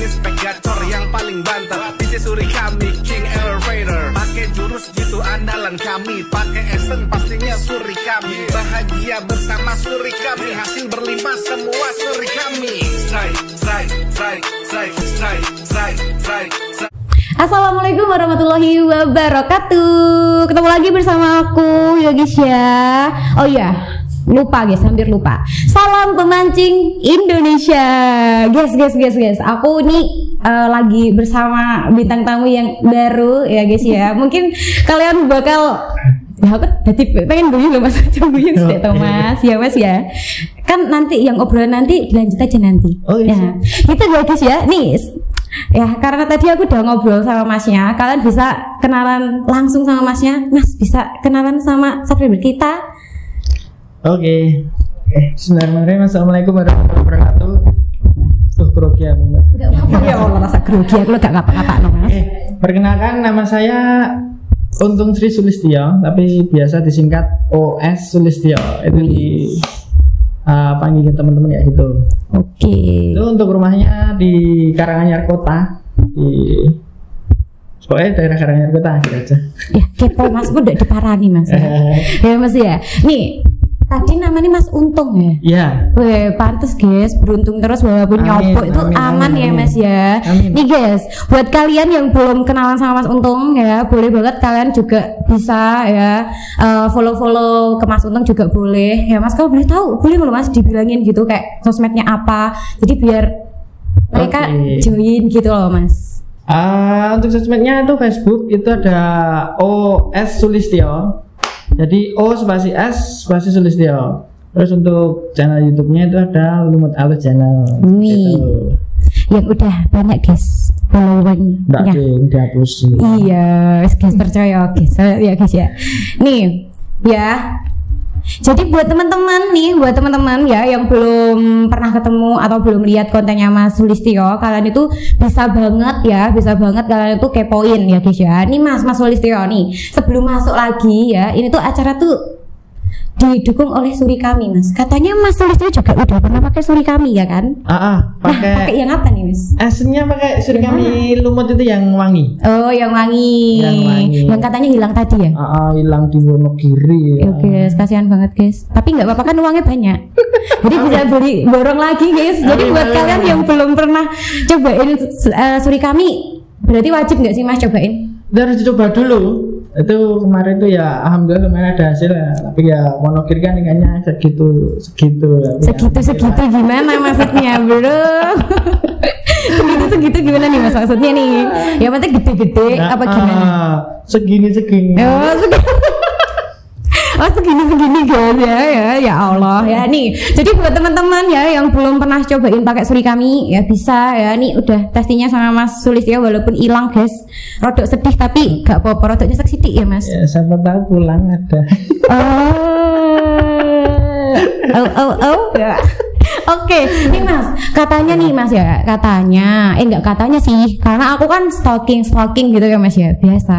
spek gacor yang paling banter. Bisnis Suri kami King Elevator. Pakai jurus gitu andalan kami. Pakai esen pastinya Suri kami. Bahagia bersama Suri kami. Hasil berlimpah semua Suri kami. Strike, strike, strike, strike, strike, strike, strike, strike. Assalamualaikum warahmatullahi wabarakatuh. Ketemu lagi bersama aku ya guys ya. Oh iya, lupa guys, hampir lupa. Salam pemancing Indonesia. Guys. Aku nih lagi bersama bintang tamu yang baru ya guys ya. Mungkin kalian bakal ya aku tadi pengen guyu loh mas, coba guyu sih Thomas ya mas ya. Kan nanti yang obrolan nanti dilanjut aja nanti. Oh iya. Ya. Gitu ya guys ya. Nih ya, karena tadi aku udah ngobrol sama masnya, kalian bisa kenalan langsung sama masnya. Mas bisa kenalan sama subscriber kita. Oke. Bismillahirrahmanirrahim. Assalamualaikum warahmatullahi wabarakatuh. Tuh grogi aku mbak. Gak apa-apa ya Allah, rasa grogi aku gak ngapa-ngapa no mas. Perkenalkan, nama saya Untung Sri Sulistyo, tapi biasa disingkat OS Sulistyo. Itu di panggil teman-teman ya gitu. Oke. Itu untuk rumahnya di Karanganyar Kota, di pokoknya daerah Karanganyar Kota gitu aja. Ya kepo mas, udah diparani mas. Ya mas ya. Nih tadi namanya Mas Untung ya? Iya. Weh, pantes guys, beruntung terus walaupun nyopok itu aman ya Mas ya. Amin. Nih guys, buat kalian yang belum kenalan sama Mas Untung ya, boleh banget kalian juga bisa ya follow ke Mas Untung juga boleh. Ya Mas, kalau boleh tahu, boleh loh Mas dibilangin gitu kayak sosmednya apa. Jadi biar mereka join gitu loh Mas. Untuk sosmednya itu Facebook itu ada OS Sulistyo. Jadi O spasi S spasi Sulistyo. Terus untuk channel YouTube-nya itu ada Lumut Alus Channel. Gitu. Yang udah banyak guys following. Nggak dihapus. Iya, guys percaya guys ya guys ya. Nih ya. Jadi buat teman-teman ya yang belum pernah ketemu atau belum lihat kontennya Mas Sulistyo, kalian itu bisa banget kalian itu kepoin ya guys ya. Ini Mas Sulistyo nih, sebelum masuk lagi ya, ini tuh acara tuh didukung oleh Suri Kami Mas. Katanya Mas Sulistyo juga udah pernah pakai Suri Kami ya kan? Pakai yang apa nih Mas? Aslinya pakai Suri Kami Lumut itu yang wangi. Oh yang wangi. Yang katanya hilang tadi ya? Hilang di Wonogiri. Oke, kasihan banget guys. Tapi nggak apa-apa kan uangnya banyak. Jadi bisa beli borong lagi guys. Jadi buat kalian yang belum pernah cobain Suri Kami, berarti wajib nggak sih Mas cobain? Harus dicoba dulu. Itu kemarin tuh ya alhamdulillah kemarin ada hasil ya, tapi ya Wonogiri kan ikannya segitu gimana maksudnya bro? segitu gimana nih Mas maksudnya nih? Ya penting gede-gede apa gimana? Segini. Oh segini guys ya Allah ya nih. Jadi buat teman-teman ya yang belum pernah cobain pakai Suri Kami ya bisa ya. Nih udah testingnya sama Mas Sulistyo walaupun hilang guys. Rodok sedih tapi gak apa-apa, rodok nyesek sidik ya Mas. Ya siapa tahu pulang ada. Oh ya. Oke, nih Mas, katanya nih Mas ya, enggak katanya sih, karena aku kan stalking gitu ya Mas ya, biasa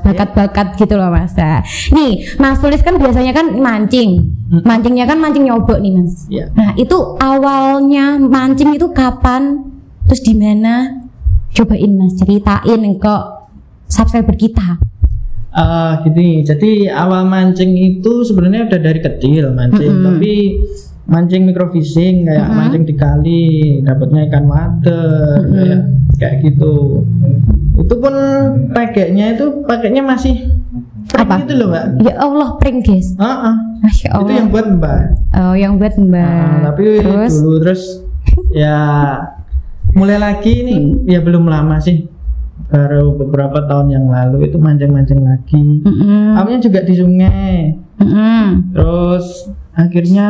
bakat gitu loh Mas. Nih, Mas Sulis kan biasanya kan mancingnya kan mancing nyobok nih Mas. Nah itu awalnya mancing itu kapan, terus di mana? Cobain Mas, ceritain ke subscriber kita. Gini, jadi awal mancing itu sebenarnya udah dari kecil mancing, tapi mancing microfishing kayak mancing di kali dapatnya ikan wader kayak gitu. Itu pun pakainya masih prank gitu loh Mbak. Ya Allah, prank guys. Masya Allah. Itu yang buat Mbak. Oh yang buat Mbak. Tapi terus ya mulai lagi nih ya belum lama sih, baru beberapa tahun yang lalu itu mancing lagi. Awalnya juga di sungai. Terus akhirnya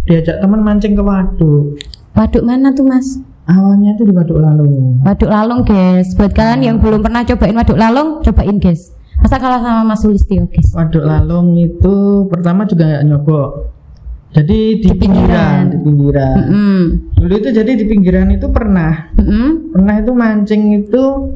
diajak teman mancing ke waduk. Waduk mana tuh Mas? Awalnya tuh di Waduk Lalung. Waduk Lalung guys. Buat kalian yang belum pernah cobain Waduk Lalung, cobain guys. Masa kalah sama Mas Sulistyo guys. Waduk Lalung itu pertama juga nggak nyobok. Jadi di pinggiran. Dulu itu jadi di pinggiran itu pernah itu mancing itu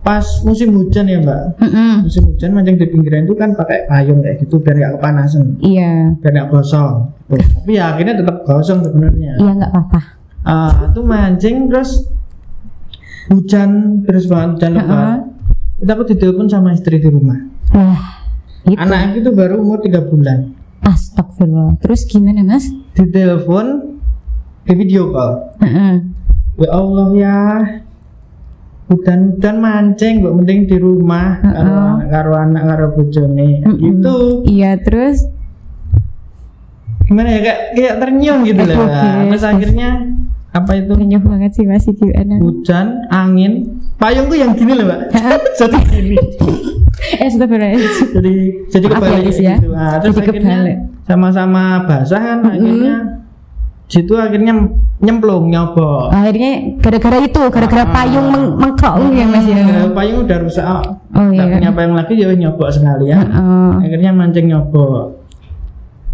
pas musim hujan ya Mbak. Musim hujan mancing di pinggiran itu kan pakai payung kayak gitu biar nggak kepanasan. Iya. Biar nggak gosong. Tapi ya akhirnya tetap gosong sebenarnya. Iya nggak apa-apa. Itu mancing terus hujan terus banget, hujan lebat. Itu aku ditelepon sama istri di rumah. Wah, itu. Anak itu baru umur 3 bulan. Astagfirullah. Terus gimana Mas? Ditelepon, di video call. Ya Allah ya, hutan mancing, mbak mending di rumah karo anak karo bojone gitu. Iya, terus gimana ya, kayak ternyuh gitu loh. Terus akhirnya apa itu? Ternyuh banget sih Mas, gimana? Hujan, angin, payungku yang gini loh mbak. Jadi gini. jadi kebalik ya? gitu. Nah, terus jadi akhirnya kebalik. sama-sama basah kan, akhirnya situ akhirnya nyemplung nyobok. Akhirnya gara-gara payung mengkrok ya Mas ya. Payung udah rusak. Iya. Tak punya payung lagi ya nyobok sekalian. Akhirnya mancing nyobok.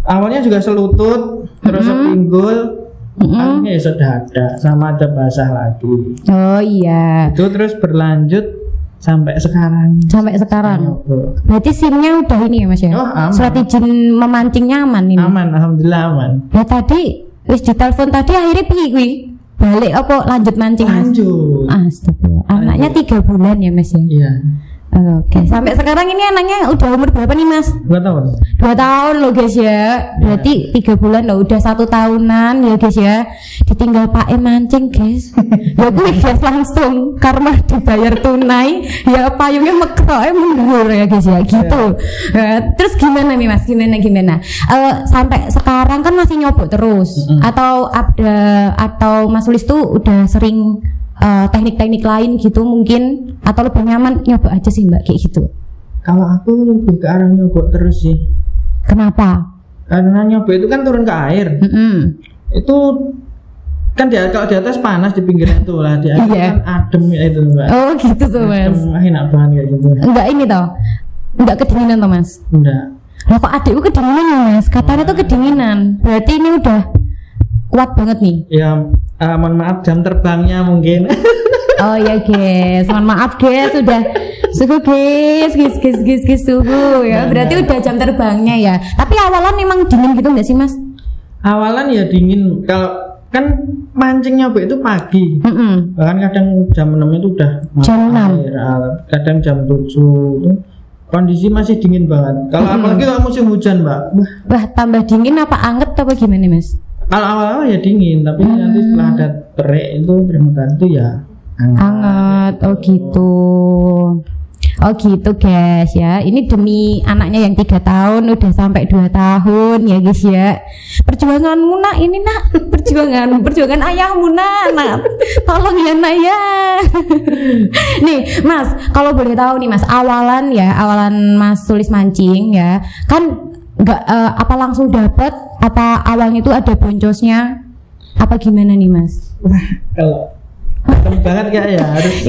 Awalnya juga selutut, terus sepinggul, akhirnya ya sedada sama ada basah lagi. Oh iya. Itu terus berlanjut sampai sekarang. Nyobok. Berarti SIM-nya udah ini ya Mas ya? Oh, aman. Surat izin memancingnya aman ini. Aman, alhamdulillah aman. Ya tadi wis ditelepon tadi akhirnya piye kuwi? Balik apa lanjut mancing Mas? Lanjut. Astagfirullah. Anaknya 3 bulan ya Mas ya? Iya. Oke, sampai sekarang ini anaknya udah umur berapa nih Mas? 2 tahun. 2 tahun loh guys ya. Berarti 3 bulan loh, udah 1 tahunan ya guys ya. Ditinggal Pak mancing guys. Ya gue guys langsung karena dibayar tunai, ya payungnya mekrok mundur ya guys ya gitu. Terus gimana nih Mas? Gimana? Sampai sekarang kan masih nyobok terus atau Mas Sulis tuh udah sering teknik-teknik lain gitu mungkin, atau lebih nyaman nyobok aja sih Mbak kayak gitu? Kalau aku lebih ke arah nyobok terus sih. Kenapa? Karena nyobok itu kan turun ke air. Itu kan kalau di atas panas, di pinggirnya tuh lah, di atas kan adem ya itu Mbak. Oh gitu tuh Mas. Adem, enak banget kayak gitu. Enggak ini toh? Enggak kedinginan toh Mas? Enggak. Lah kok adikku kedinginan ya Mas? Katanya tuh kedinginan. Berarti ini udah kuat banget nih. Ya mohon maaf jam terbangnya mungkin. Oh ya guys, mohon maaf guys, sudah suhu guys suhu ya. Berarti udah jam terbangnya ya. Tapi awalan memang dingin gitu nggak sih Mas? Awalan ya dingin. Kalau kan mancing nyobok itu pagi. Bahkan kadang jam 6 itu udah jam 6. Kadang jam 7 itu kondisi masih dingin banget. Kalau apalagi kalau musim hujan, Mbak. Wah, tambah dingin apa anget apa gimana, Mas? Kalau awal-awal ya dingin, tapi nanti setelah ada terik itu terima itu ya hangat. Oh gitu. Oh gitu guys ya. Ini demi anaknya yang 3 tahun udah sampai 2 tahun ya guys ya. Perjuanganmu nak, ini nak, perjuangan ayahmu nak. Tolong ya nak ya. Nih Mas, kalau boleh tahu nih Mas, awalan Mas Sulis mancing ya, kan nggak apa langsung dapat, apa awalnya itu ada boncosnya, apa gimana nih Mas? Wah, kalau banget kak ya harus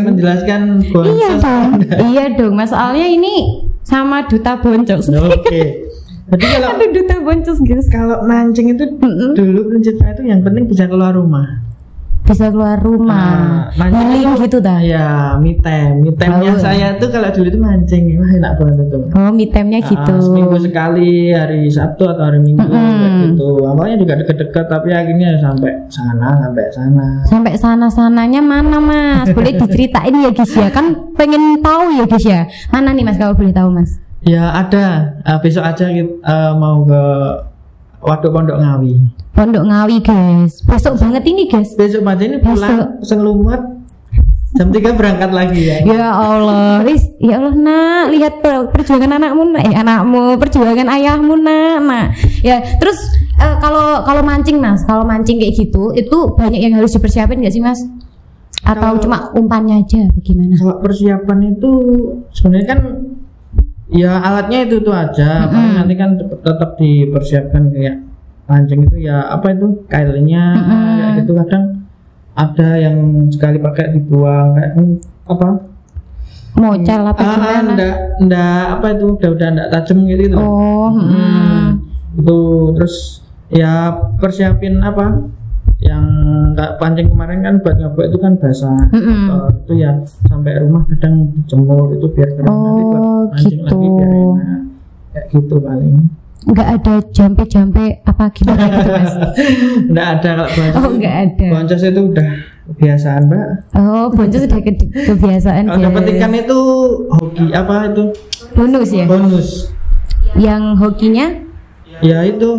menjelaskan boncos. Iya dong Mas, soalnya ini sama duta boncos. Oke. Jadi kalau ada duta boncos guys. Kalau mancing itu dulu prinsipnya itu yang penting bisa keluar rumah. Bisa keluar rumah, healing gitu dah. Ya, me time-nya saya tuh kalau dulu itu mancing, wah enak banget itu. Oh, me time-nya gitu. Seminggu sekali, hari Sabtu atau hari Minggu gitu. Awalnya juga deket-deket, tapi akhirnya sampai sana. Sampai sana-sananya mana Mas? Boleh diceritain ya guys ya, kan pengen tahu ya guys ya. Mana nih Mas kalau boleh tahu Mas? Ya ada, besok aja kita mau ke Waduk Pondok Ngawi. Pondok Ngawi guys, besok banget ini guys. Besok aja ini pulang selumut jam 3 berangkat lagi ya. Ya Allah, ya Allah nak, lihat perjuangan anakmu nak, perjuangan ayahmu nak. Ya terus kalau mancing Mas, kalau mancing kayak gitu, itu banyak yang harus dipersiapin nggak sih Mas? Atau cuma umpannya aja, bagaimana? Kalau persiapan itu sebenarnya kan ya alatnya itu aja, nanti kan tetap dipersiapkan kayak mancing itu ya apa itu kailnya kayak gitu, kadang ada yang sekali pakai dibuang kayak apa mocel apa gimana? Ndak apa itu udah ndak tajam gitu. Oh, itu terus ya persiapin apa yang kayak pancing kemarin kan buat nyobok itu kan basah. Itu ya sampai rumah kadang dijemur itu biar kering, nanti buat mancing lagi biar enak kayak gitu paling. nggak ada jampe-jampe apa gimana gitu mas? Nggak ada kalau boncos. Oh nggak ada. Boncos itu udah kebiasaan mbak. Oh boncos sudah kebiasaan. Kalau dapat ikan itu hoki apa itu? Bonus ya. Bonus. Yang hokinya? Ya itu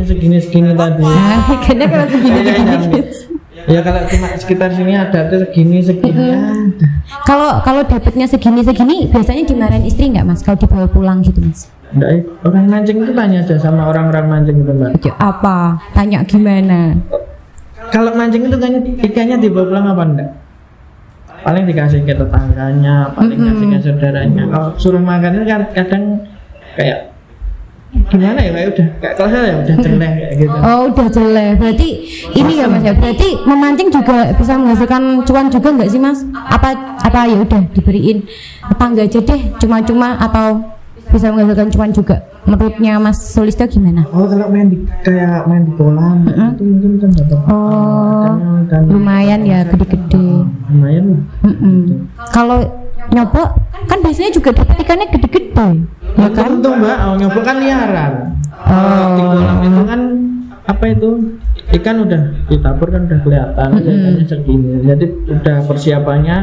segini tadi. Ikannya kalau segini. Ya kalau cuma sekitar sini ada tuh segini. Kalau dapatnya segini biasanya dimarahin istri nggak mas? Kalau dibawa pulang gitu mas? Enggak, orang mancing itu tanya aja sama orang-orang mancing itu mbak. Apa? Tanya gimana? Kalau mancing itu kan ikannya dibawa pulang apa enggak? Paling dikasih ke tetangganya, paling kasih ke saudaranya. Kalau suruh makan itu kan kadang kayak gimana ya, kayak udah kayak kalau saya ya udah jelek kayak gitu. Oh udah jelek, berarti ini ya mas ya, berarti memancing juga bisa menghasilkan cuan juga nggak sih mas? Apa ya udah diberiin tetangga aja deh cuma-cuma, atau bisa menghasilkan cuan juga? Menurutnya Mas Sulistyo gimana? Oh kalau main di kolam itu mungkin kan dapat. Oh lumayan ya, gede-gede. Lumayan lah. Kalau nyobok kan biasanya juga dapat ikannya gede-gede, ya kan? Tentu mbak, nyobok kan liaran. Di kolam itu kan apa itu ikan udah ditabur kan udah kelihatan ikannya segini. Jadi udah persiapannya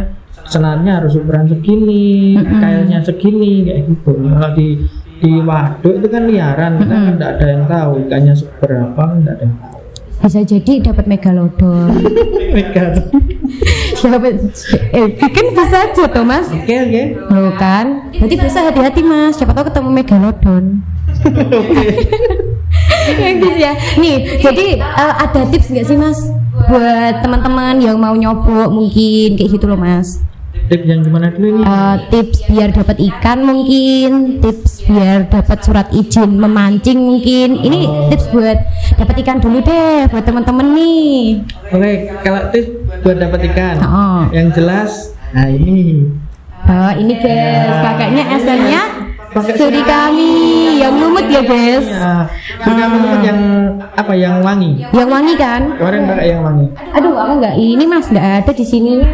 senarnya harus ukuran segini, kailnya segini kayak gitu. Kalau di waduk itu kan liaran, kita kan tidak ada yang tahu ikannya seberapa, tidak ada yang tahu. Bisa jadi dapat megalodon. Bikin bisa aja tuh mas. Oke. Loh kan, berarti bisa hati-hati mas, siapa tahu ketemu megalodon. Ya gitu ya. Nih, jadi ada tips nggak sih mas buat teman-teman yang mau nyobok mungkin kayak gitu loh mas? Tips yang gimana dulu ini? Tips biar dapat ikan mungkin, tips biar dapat surat izin memancing mungkin. Ini tips buat dapat ikan dulu deh buat teman-teman nih. Oke, kalau tips buat dapat ikan, yang jelas, nah ini. Ini guys, pakainya esennya suri kami yang lumut ya guys. Suri kami lumut yang apa? Yang wangi. Yang wangi kan? Kemarin pakai yang wangi. Aduh, aku nggak ini mas, nggak ada di sininya.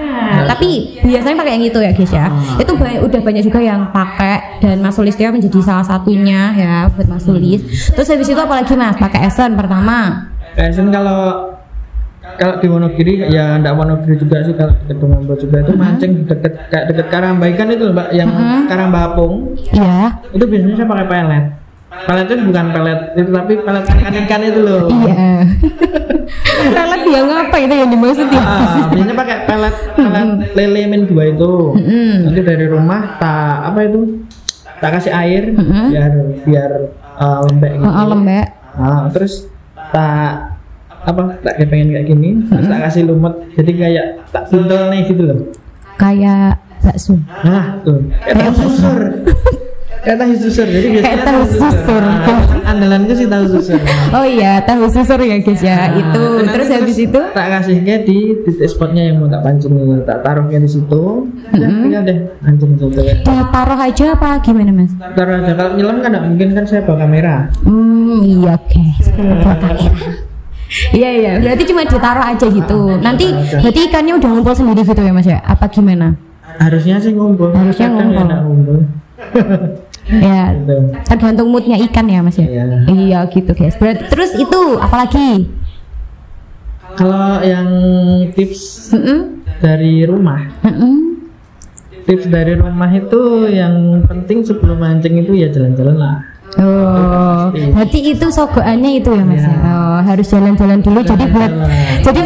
Tapi biasanya pakai yang itu ya guys ya. Itu udah banyak juga yang pakai, dan Mas Sulistyo menjadi salah satunya ya buat Mas Sulis. Terus habis itu apalagi mas? Pakai esen pertama. Esen kalau di Wonogiri ya enggak Wonogiri juga sih, kalau di Kedungombo juga itu mancing deket Karambaikan itu mbak, yang Karambapung. Iya. Itu biasanya saya pakai pelet. Pelet itu bukan pelet itu, tapi pelet ikan itu loh. Iya. Pelet yang apa itu yang dimaksud ya? Biasanya pakai pelet lele min 2 itu. Nanti dari rumah tak kasih air biar lembek gitu. Lembek. Terus tak pengen kayak gini, terus tak kasih lumut, jadi kayak tak buntel nih gitu loh. Kayak bakso. Nah tuh, kayak tahu susur. Kayak tahu susur, jadi biasanya tahu susur. Andalanku sih tahu susur. Oh iya, tahu susur ya guys ya. Itu terus habis itu tak kasihnya di titik spotnya yang mau tak pancing, tak taruhnya di situ. Tinggal deh pancing gitu. Taruh aja apa gimana mas? Taruh aja, kalau nyelam kan nggak mungkin kan, saya bawa kamera. Iya guys, bawa kamera. Iya, berarti cuma ditaruh aja gitu. Nanti berarti ikannya udah ngumpul sendiri gitu ya mas ya? Apa gimana? Harusnya sih ngumpul. Harusnya ngumpul. Ya, tergantung moodnya ikan ya mas ya. Iya gitu guys. Berarti terus itu apalagi? Kalau yang tips dari rumah, tips dari rumah itu yang penting sebelum mancing itu ya jalan-jalan lah. Oh, berarti itu sogoannya itu ya mas ya. Oh, harus jalan-jalan dulu. Jadi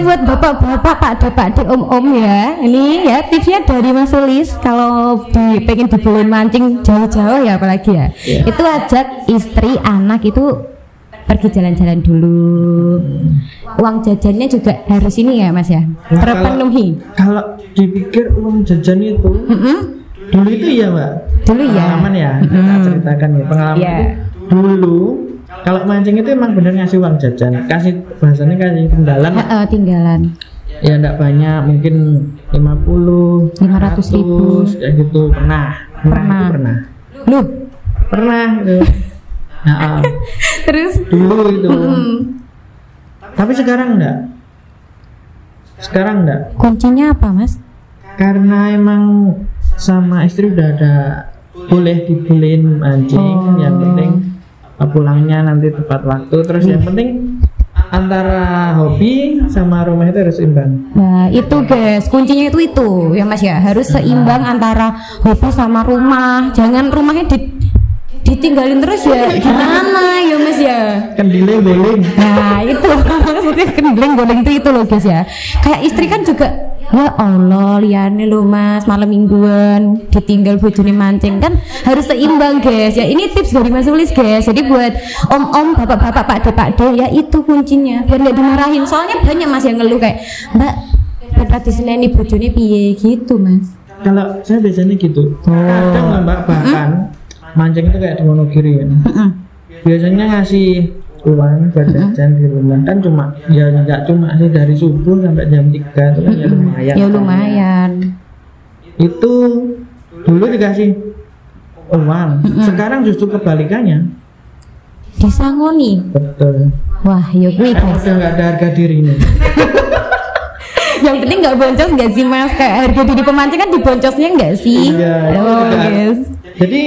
buat bapak-bapak, Pak de, om ya. Ini ya tipsnya dari Mas Sulis. Kalau pengen dibolehin mancing jauh-jauh ya apalagi ya. Itu ajak istri, anak itu pergi jalan-jalan dulu. Uang jajannya juga harus ini ya mas ya, terpenuhi. Kalau dipikir uang jajan itu dulu itu ya mbak, dulu ya pengalaman ya, kita ceritakan ya pengalaman itu dulu. Kalau mancing itu emang bener ngasih uang jajan, bahasanya kasih tinggalan ya enggak banyak, mungkin 50, 500 ribu ya gitu. Pernah lu pernah gitu. Terus dulu itu tapi sekarang enggak. Kuncinya apa mas? Karena emang sama istri udah ada boleh dibolehin mancing. Yang penting pulangnya nanti tepat waktu. Terus yang penting antara hobi sama rumah itu harus imbang. Nah itu guys, kuncinya itu ya mas ya, harus seimbang antara hobi sama rumah. Jangan rumahnya ditinggalin terus ya, gimana ya mas ya, Kendile boling. nah itu maksudnya kendileng boleng itu loh guys ya. Kayak istri kan juga, ya Allah liane loh mas, malam mingguan ditinggal bojone mancing, kan harus seimbang guys ya. Ini tips dari Mas Ulis guys, jadi buat om-om, bapak-bapak, pakde-pakde ya, itu kuncinya biar nggak dimarahin. Soalnya banyak mas yang ngeluh kayak, mbak berat diseneni bojone piye gitu mas. Kalau saya biasanya gitu, kadang lah mbak, bahkan mancing itu kayak di Wonogiri ya. Biasanya ngasih uang buat jajan di rumah kan cuma ya nggak cuma sih, dari subuh sampai jam 3 itu kan ya lumayan. Ya lumayan. Itu dulu dikasih uang, sekarang justru kebalikannya. Disangoni. Betul. Wah ya gue guys. Udah nggak ada harga dirinya. Yang penting nggak boncos nggak sih mas? Kayak harga diri pemancing kan diboncosnya nggak sih? Iya. Oh yes. Jadi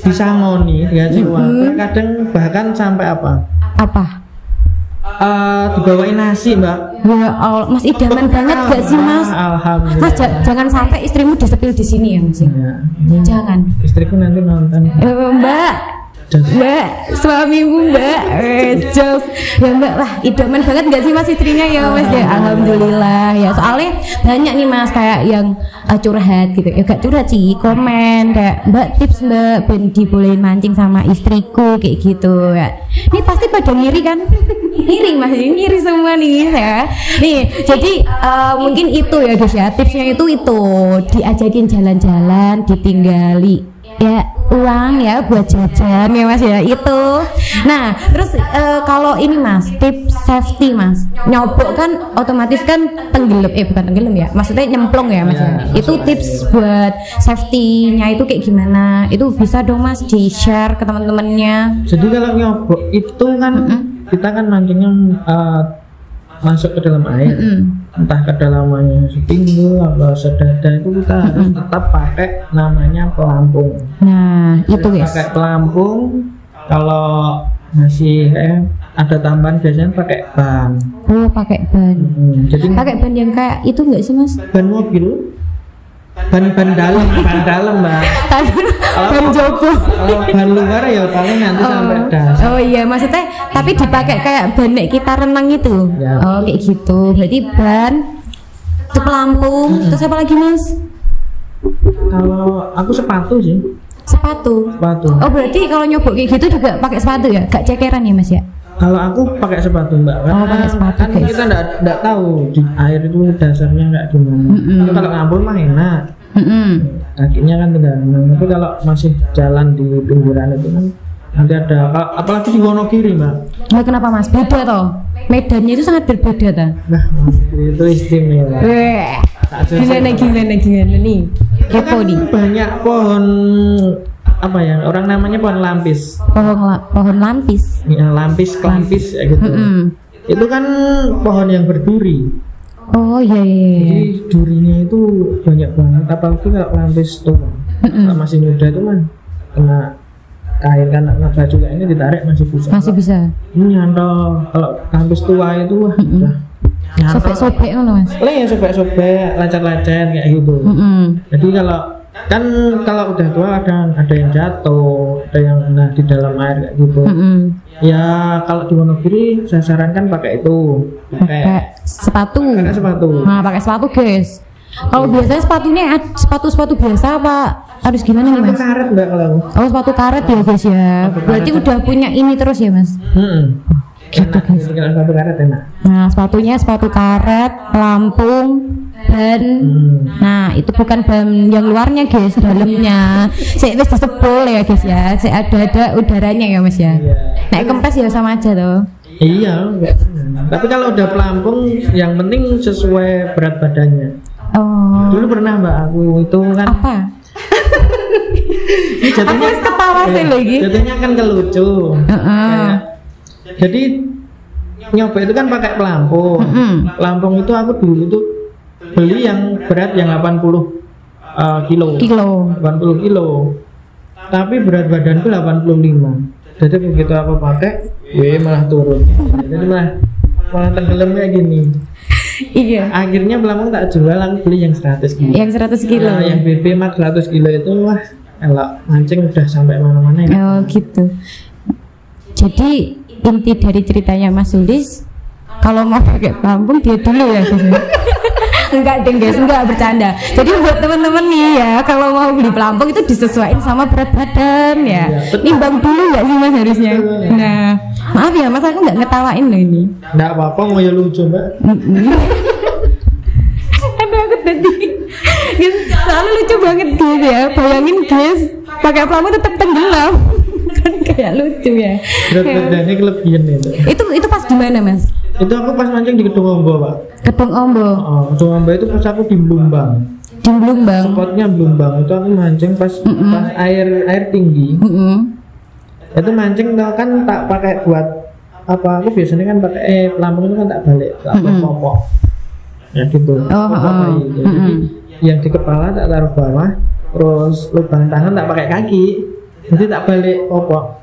disangoni dikasih uang. Kadang bahkan sampai apa? Apa? Dibawain nasi mbak. Ya Allah, mas idaman banget gak sih mas? Alhamdulillah. Mas jangan sampai istrimu disepil di sini ya mas. Ya, Jangan. istriku nanti nonton. Mbak, suamimu mbak, Jos. Ya mbak, wah idaman banget gak sih mas istrinya ya mas ya. Alhamdulillah ya. Soalnya banyak nih mas kayak yang curhat gitu. Ya gak curhat sih, komen kayak mbak tips mbak ben dibolehin mancing sama istriku kayak gitu ya. Ini pasti pada ngiri kan? Ngiri mas, ngiri semua nih ya. Nih jadi mungkin itu ya guys ya, tipsnya itu diajakin jalan-jalan, ditinggali ya uang ya buat jajan ya mas ya itu. Nah terus kalau ini mas, tips safety mas, nyobok kan otomatis kan tenggelam, bukan tenggelam ya, maksudnya nyemplung ya mas ya. Itu tips buat safety-nya itu kayak gimana? Itu bisa dong mas di share ke teman-temannya. Jadi kalau nyobok itu kan kita kan mancingnya masuk ke dalam air, entah kedalamannya sepinggu atau sedada, itu kita harus tetap pakai namanya pelampung. Nah itu guys, Pakai pelampung. Kalau masih ada tambahan biasanya pakai ban. oh pakai ban. Jadi Pakai ban yang kayak itu enggak sih mas? ban mobil, ban dalam mbak. Ban jopo. Kalau ban luar ya paling nanti sampai dasar. Oh iya maksudnya tapi dipakai kayak ban nek kita renang itu. Ya. Oh kayak gitu. Berarti ban, itu pelampung, terus apa lagi mas? Kalau aku sepatu sih. Sepatu. Oh berarti kalau nyobok kayak gitu juga pakai sepatu ya? Gak cekeran ya mas ya? Kalau aku pakai sepatu mbak, Oh, pakai sepatu, kan guys. kita nggak tahu di air itu dasarnya kayak gimana. Tapi kalau ngambul mah enak, kakinya kan tinggal renang. Tapi kalau masih jalan di pinggiran itu kan nanti ada, apalagi di Wonogiri mbak. Nah kenapa mas? Beda toh? Medannya itu sangat berbeda toh? Nah itu istimewa. Weh, gimana nih? Kepo nih. Banyak pohon apa ya, orang namanya pohon lampis. Pohon lampis. Ya, kelampis ya gitu. Itu kan pohon yang berduri. Oh iya. Jadi durinya itu banyak banget, apalagi kalau lampis tua. Kalau masih muda itu mah kena kain, kan baju kayak ini ditarik masih bisa. Masih bisa. Ini nyantol. Kalau lampis tua itu wah udah nyantol. Sobek-sobek ngono mas. Ya sobek-sobek, lecet-lecet kayak gitu. Jadi kalau udah tua ada yang jatuh, ada yang di dalam air kayak gitu. Ya kalau di Wonogiri saya sarankan pakai itu, pakai sepatu. Nah, Pakai sepatu guys. Kalau biasanya sepatunya sepatu biasa apa harus gimana nih mas? karet mbak kalau. Oh sepatu karet ya guys ya. Berarti udah punya ini terus ya mas? Gitu guys. Kalau sepatu karet enak. Nah sepatunya sepatu karet, pelampung, ban. Nah itu bukan ban yang luarnya guys, dalamnya. Saya wis disebul ya guys ya. Saya ada udaranya ya mas ya. Naik kempes ya sama aja tuh. Iya, enggak. Tapi kalau udah pelampung, yang penting sesuai berat badannya. Oh. Dulu pernah mbak aku itu kan. Apa? Jatuhnya Aku ketawa sih lagi. Jatuhnya kan kelucu. Jadi nyoba itu kan pakai pelampung. Pelampung itu aku dulu tuh beli yang berat yang 80 kilo. 80 kilo. Tapi berat badanku 85. Jadi begitu aku pakai, malah turun. Jadi malah tenggelam kayak gini. Iya. Akhirnya pelampung tak jual, aku beli yang 100 kilo. Yang 100 kilo. Nah, yang BB Mat 100 kilo itu wah, elok mancing udah sampai mana-mana ya. Oh gitu. Jadi inti dari ceritanya Mas Sulis, kalau mau pakai pelampung dia dulu ya guys. Enggak deng guys, enggak bercanda. Jadi buat teman-teman nih ya, kalau mau beli pelampung itu disesuaikan sama berat badan ya. Nimbang dulu nggak sih Mas harusnya. Nah, maaf ya Mas, aku nggak ngetawain loh ini. Nggak apa-apa, mau ya lucu Mbak. Aduh aku tadi guys, soalnya lucu banget guys ya. Bayangin guys, pakai pelampung tetap tenggelam. Kan kayak lucu ya. Berat badannya kelebihan Itu pas di mana Mas? Itu aku pas mancing di Kedung Ombo Pak. Kedung Ombo. Kedung Ombo itu pas aku di Blumbang. Di Blumbang. Spotnya Blumbang itu aku mancing pas air tinggi. Itu mancing kan tak pakai buat apa? Aku biasanya kan pakai pelampung itu kan tak balik, tak popok. Ya gitu. Jadi yang di kepala tak taruh bawah, terus lubang tangan tak pakai kaki. Jadi tak balik popok.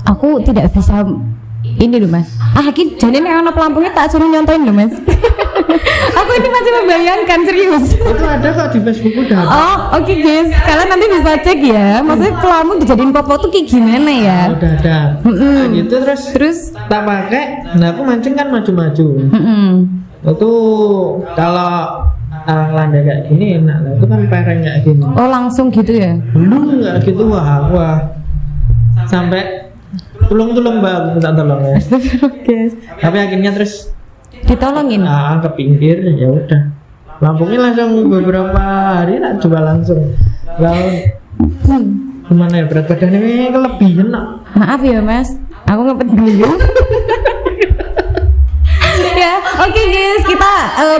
Aku tidak bisa ini loh Mas. Jadi nek ana pelampungnya tak suruh nyontoin loh Mas. Aku ini masih membayangkan serius. Itu ada kok di Facebook udah. Oh, oke guys. Kalian nanti bisa cek ya. Maksudnya pelampung dijadiin popok tuh kayak gimana ya? Udah ada. Nah, gitu terus tak pakai. Nah, aku mancing kan maju-maju. Itu kalau landai kayak gini enak lah. Itu kan pereng kayak gini. Oh, langsung gitu ya? Belum nggak gitu wah. Sampai tulung Mbak, minta tolong ya. Guys. Tapi akhirnya terus ditolongin. Ke pinggir ya udah. Lampungnya langsung beberapa hari tak coba langsung. Lalu gimana ya, berat badannya kelebihan nak. Maaf ya Mas, aku ngepet dulu. Ya, oke guys, kita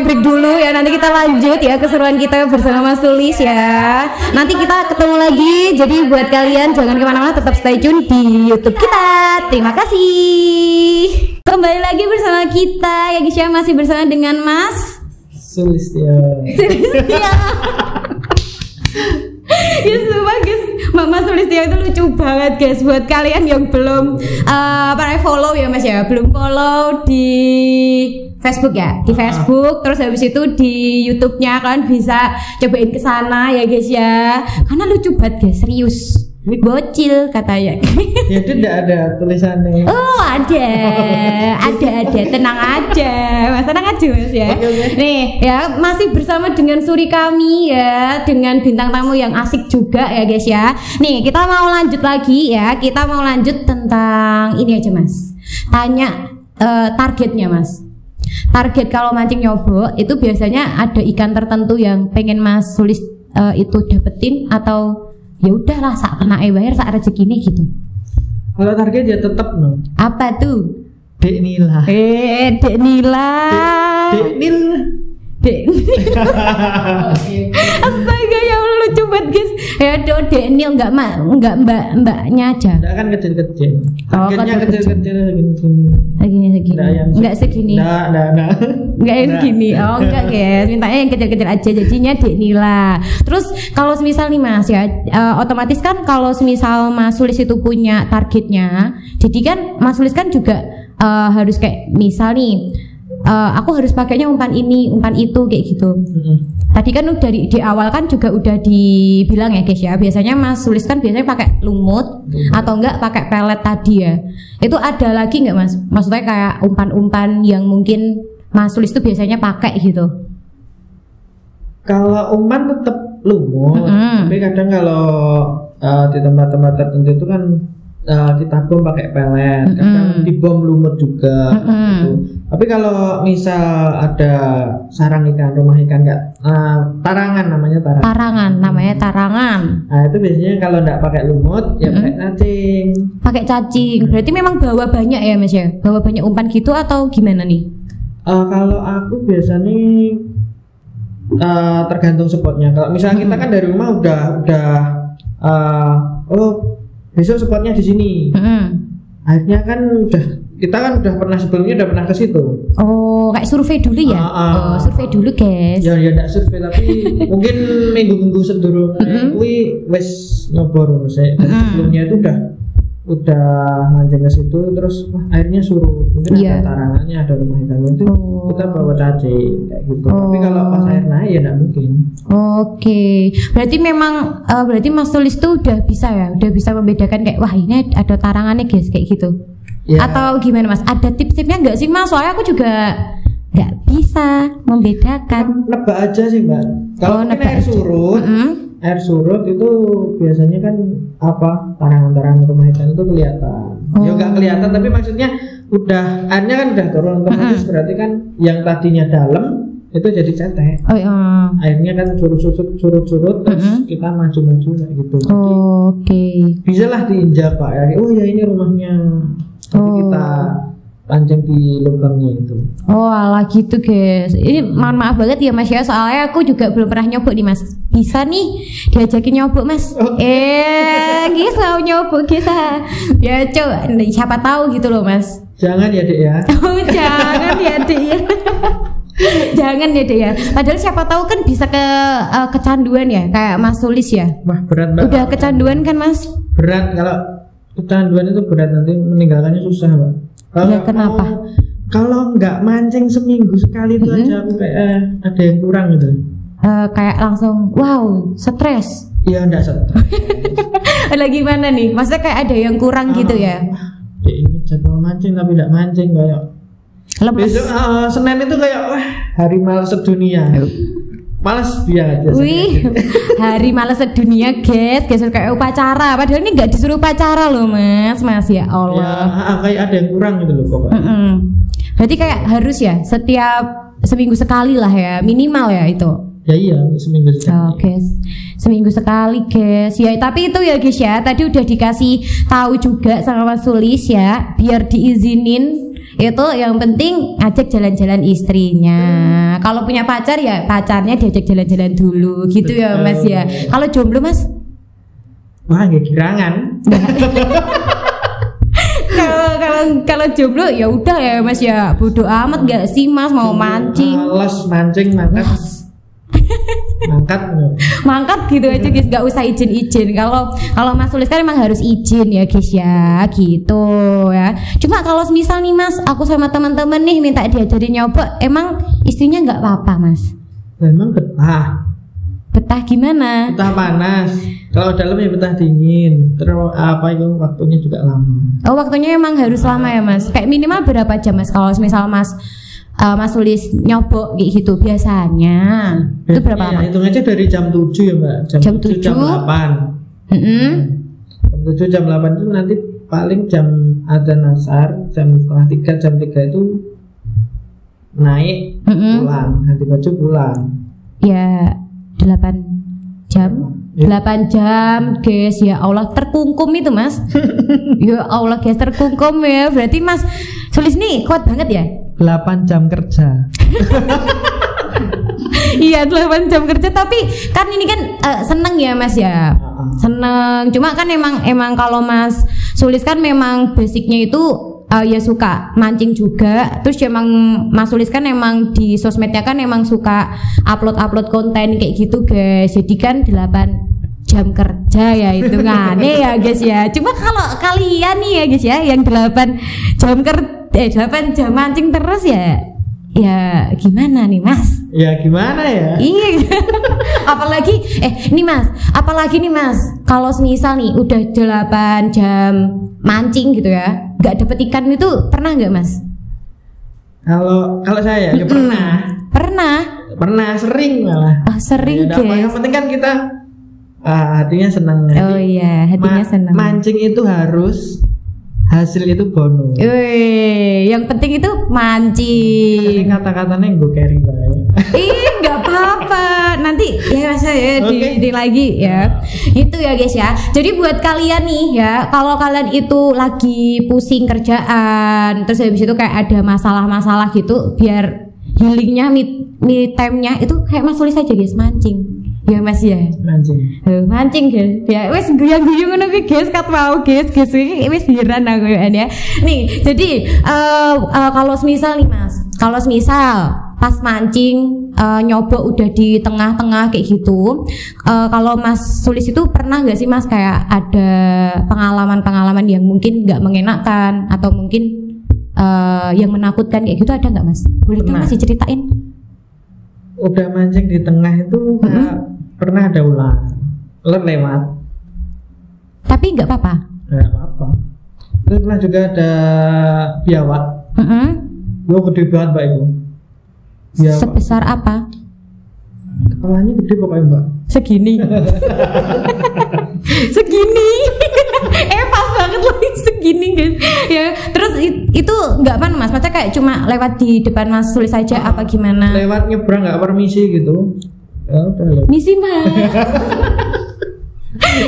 break dulu ya. Nanti kita lanjut ya keseruan kita bersama Mas Sulis ya. Nanti kita ketemu lagi. Jadi buat kalian jangan kemana-mana, tetap stay tune di YouTube kita. Terima kasih. Kembali lagi bersama kita ya guys ya, masih bersama dengan Mas Sulis ya. Ya sumpah guys, Mama Sulistia itu lucu banget guys. Buat kalian yang belum follow ya Mas ya, belum follow di Facebook ya, di Facebook, terus habis itu di YouTube-nya kalian bisa cobain ke sana ya guys ya. Karena lucu banget guys, serius. Bocil katanya. Ya itu tidak ada tulisannya. Oh ada, tenang aja, Mas, tenang aja Mas ya. Okay. Nih ya, masih bersama dengan Suri kami ya, dengan bintang tamu yang asik juga ya guys ya. Nih kita mau lanjut lagi ya, kita mau lanjut tentang ini aja Mas. Tanya targetnya Mas. Target kalau mancing nyobok itu biasanya ada ikan tertentu yang pengen Mas Sulis itu dapetin, atau ya udahlah sak kena bayar sak rezekine gitu. Kalau target ya tetap no. Apa tuh? Dek Nila. Dek Nila. Astaga ya Allah, lucu banget guys. Ya Dek Nil enggak mbaknya aja. Enggak kan kecil-kecil. Targetnya kecil-kecil Segini. Enggak segini. Enggak yang segini. Oh enggak guys, mintanya yang kecil-kecil aja, jadinya Dek Nila. Terus kalau semisal nih Mas ya, otomatis kan kalau semisal Mas Sulis itu punya targetnya, jadi kan Mas Sulis kan juga harus kayak misal nih, aku harus pakainya umpan ini, umpan itu kayak gitu. Tadi kan dari di awal kan juga udah dibilang ya guys ya, biasanya Mas Sulis kan biasanya pakai lumut atau enggak pakai pelet tadi ya. Itu ada lagi nggak Mas? Maksudnya kayak umpan-umpan yang mungkin Mas Sulis tuh biasanya pakai gitu? Kalau umpan tetap lumut, tapi kadang kalau di tempat-tempat tertentu itu kan kita bom pakai pelet, kadang dibom lumut juga gitu. Tapi kalau misal ada sarang ikan, rumah ikan tarangan namanya tarangan. Nah itu biasanya kalau nggak pakai lumut ya pakai cacing. Pakai cacing, berarti memang bawa banyak ya Mas ya, bawa banyak umpan gitu atau gimana nih? Kalau aku biasanya tergantung spotnya. Kalau misalnya kita kan dari rumah udah besok spotnya di sini. Akhirnya kan kita udah pernah sebelumnya udah pernah ke situ. Oh, kayak survei dulu ya? Survei dulu guys. Ya enggak survei tapi mungkin minggu-minggu sebelum wis nyobor saya. Sebelumnya itu udah udah mancing ke situ terus airnya surut, mungkin ada tarangannya, ada rumah ikan itu kita bawa cacing kayak gitu. Tapi kalau pas air naik ya nggak mungkin. Berarti memang berarti Mas Sulis tuh udah bisa membedakan kayak wah ini ada tarangannya guys kayak gitu. Atau gimana Mas? Ada tips-tipsnya nggak sih Mas? Soalnya aku juga nggak bisa membedakan. Nebak aja sih Mbak. Kalau air surut itu biasanya kan tarangan-tarangan rumah ikan itu kelihatan. Ya nggak kelihatan tapi maksudnya udah airnya kan udah turun otomatis berarti kan yang tadinya dalam itu jadi cetek. Airnya kan surut terus kita maju-maju kayak gitu. Bisa lah diinjak Pak. Ya ini rumahnya. Tapi kita pancing di lubangnya itu. Alah gitu guys. Ini mohon maaf banget ya Mas ya, soalnya aku juga belum pernah nyobok nih Mas. Bisa nih diajakin nyobok Mas. Guys mau nyobok kita. Ya coba siapa tahu gitu loh Mas. Jangan ya Dek ya. Jangan ya Dek ya. Jangan ya Dek ya. Padahal siapa tahu kan bisa kecanduan ya kayak Mas Sulis ya. Wah berat banget. Udah kecanduan kan Mas? Berat, kalau kecanduan itu berat, nanti meninggalkannya susah Pak. Kenapa? Kalau nggak mancing seminggu sekali itu aja aku kayak ada yang kurang gitu. Kayak langsung wow stres. Iya enggak stres. Lagi mana nih? Maksudnya kayak ada yang kurang gitu ya? Ini jadwal mancing tapi nggak mancing kayak. Besok Senin itu kayak hari malas sedunia. Malas biar aja. Hari malas sedunia guys kayak upacara. Padahal ini nggak disuruh upacara loh Mas ya Allah. Ya, kayak ada yang kurang gitu loh pokoknya. Berarti kayak harus ya setiap seminggu sekali lah ya minimal ya itu. Ya iya seminggu sekali. Seminggu sekali guys. Ya tapi itu ya guys ya. Tadi udah dikasih tahu juga sama Mas Sulis ya. Biar diizinin. Itu yang penting ajak jalan-jalan istrinya. Kalau punya pacar ya pacarnya diajak jalan-jalan dulu gitu ya Mas ya. Kalau jomblo Mas? Wah nggak kirangan. Kalau jomblo ya udah ya Mas ya. Bodoh amat nggak sih Mas mau mancing? Males mancing mangkat gitu aja guys, nggak usah izin. Kalau Mas Sulis kan emang harus izin ya guys ya gitu ya. Cuma kalau misal nih Mas aku sama teman-teman nih minta diajarin nyobok, emang istrinya nggak apa-apa Mas? Emang betah gimana? Betah panas. Kalau dalam ya betah dingin. Terus itu waktunya juga lama. Waktunya emang harus lama ya Mas. Kayak minimal berapa jam Mas kalau misal Mas Sulis nyobok kayak gitu biasanya itu berapa lama? Hitung aja dari jam 7 ya Mbak. Jam 7 jam 8. Jam 7 jam 8 itu nanti paling jam adzan asar jam 2:30 jam 3 itu naik pulang ganti baju pulang. Ya 8 jam. 8 jam guys, ya Allah terkungkum itu Mas. Ya Allah guys terkungkum ya. Berarti Mas Sulis nih kuat banget ya. 8 jam kerja. Iya 8 jam kerja, tapi kan ini kan seneng ya Mas ya. Seneng. Cuma kan emang kalau Mas Sulis kan memang basicnya itu ya suka mancing juga. Terus emang Mas Sulis kan emang di sosmednya kan emang suka upload konten kayak gitu guys. Jadi kan 8 jam kerja ya hitungannya ya guys ya. Cuma kalau kalian nih ya guys ya yang 8 jam mancing terus ya gimana nih Mas? Ya gimana ya? Iya. apalagi nih Mas kalau misal nih udah 8 jam mancing gitu ya nggak dapet ikan itu pernah nggak Mas? Kalau saya ya pernah sering malah. Sering ya, guys. Yang penting kan kita hatinya senang. Oh iya hatinya senang. Mancing itu harus hasil itu bonus. Yang penting itu mancing. Kata-katanya gue carry banget. Nggak apa-apa. Nanti ya saya di lagi ya. Itu ya guys ya. Jadi buat kalian nih ya, kalau kalian itu lagi pusing kerjaan, terus habis itu kayak ada masalah-masalah gitu, biar healingnya, me time-nya itu kayak Mas Sulis aja guys, mancing. Ya Mas ya. Mancing guys. Ya wes guyang-guyung ngono kuwi guys, kat mau guys wis heran aku ya. Nih, jadi kalau misal nih Mas, pas mancing nyobok udah di tengah-tengah kayak gitu. Kalau Mas Sulis itu pernah nggak sih Mas kayak ada pengalaman-pengalaman yang mungkin nggak mengenakan atau mungkin yang menakutkan kayak gitu, ada nggak Mas? Boleh dong Mas diceritain? Udah mancing di tengah itu pernah ada ular lewat. Tapi nggak apa-apa. Nggak apa-apa. Terus pernah juga ada biawak. Gede banget Mbak itu. Biawak. Sebesar apa? Kepalanya gede pokoknya Mbak. Segini. Segini. Pas banget lagi segini guys. Ya, terus itu nggak apa Mas? Maksudnya kayak cuma lewat di depan Mas Sulis aja apa gimana? Lewat nyebrang nggak permisi gitu. Ya udah. Misi Mas.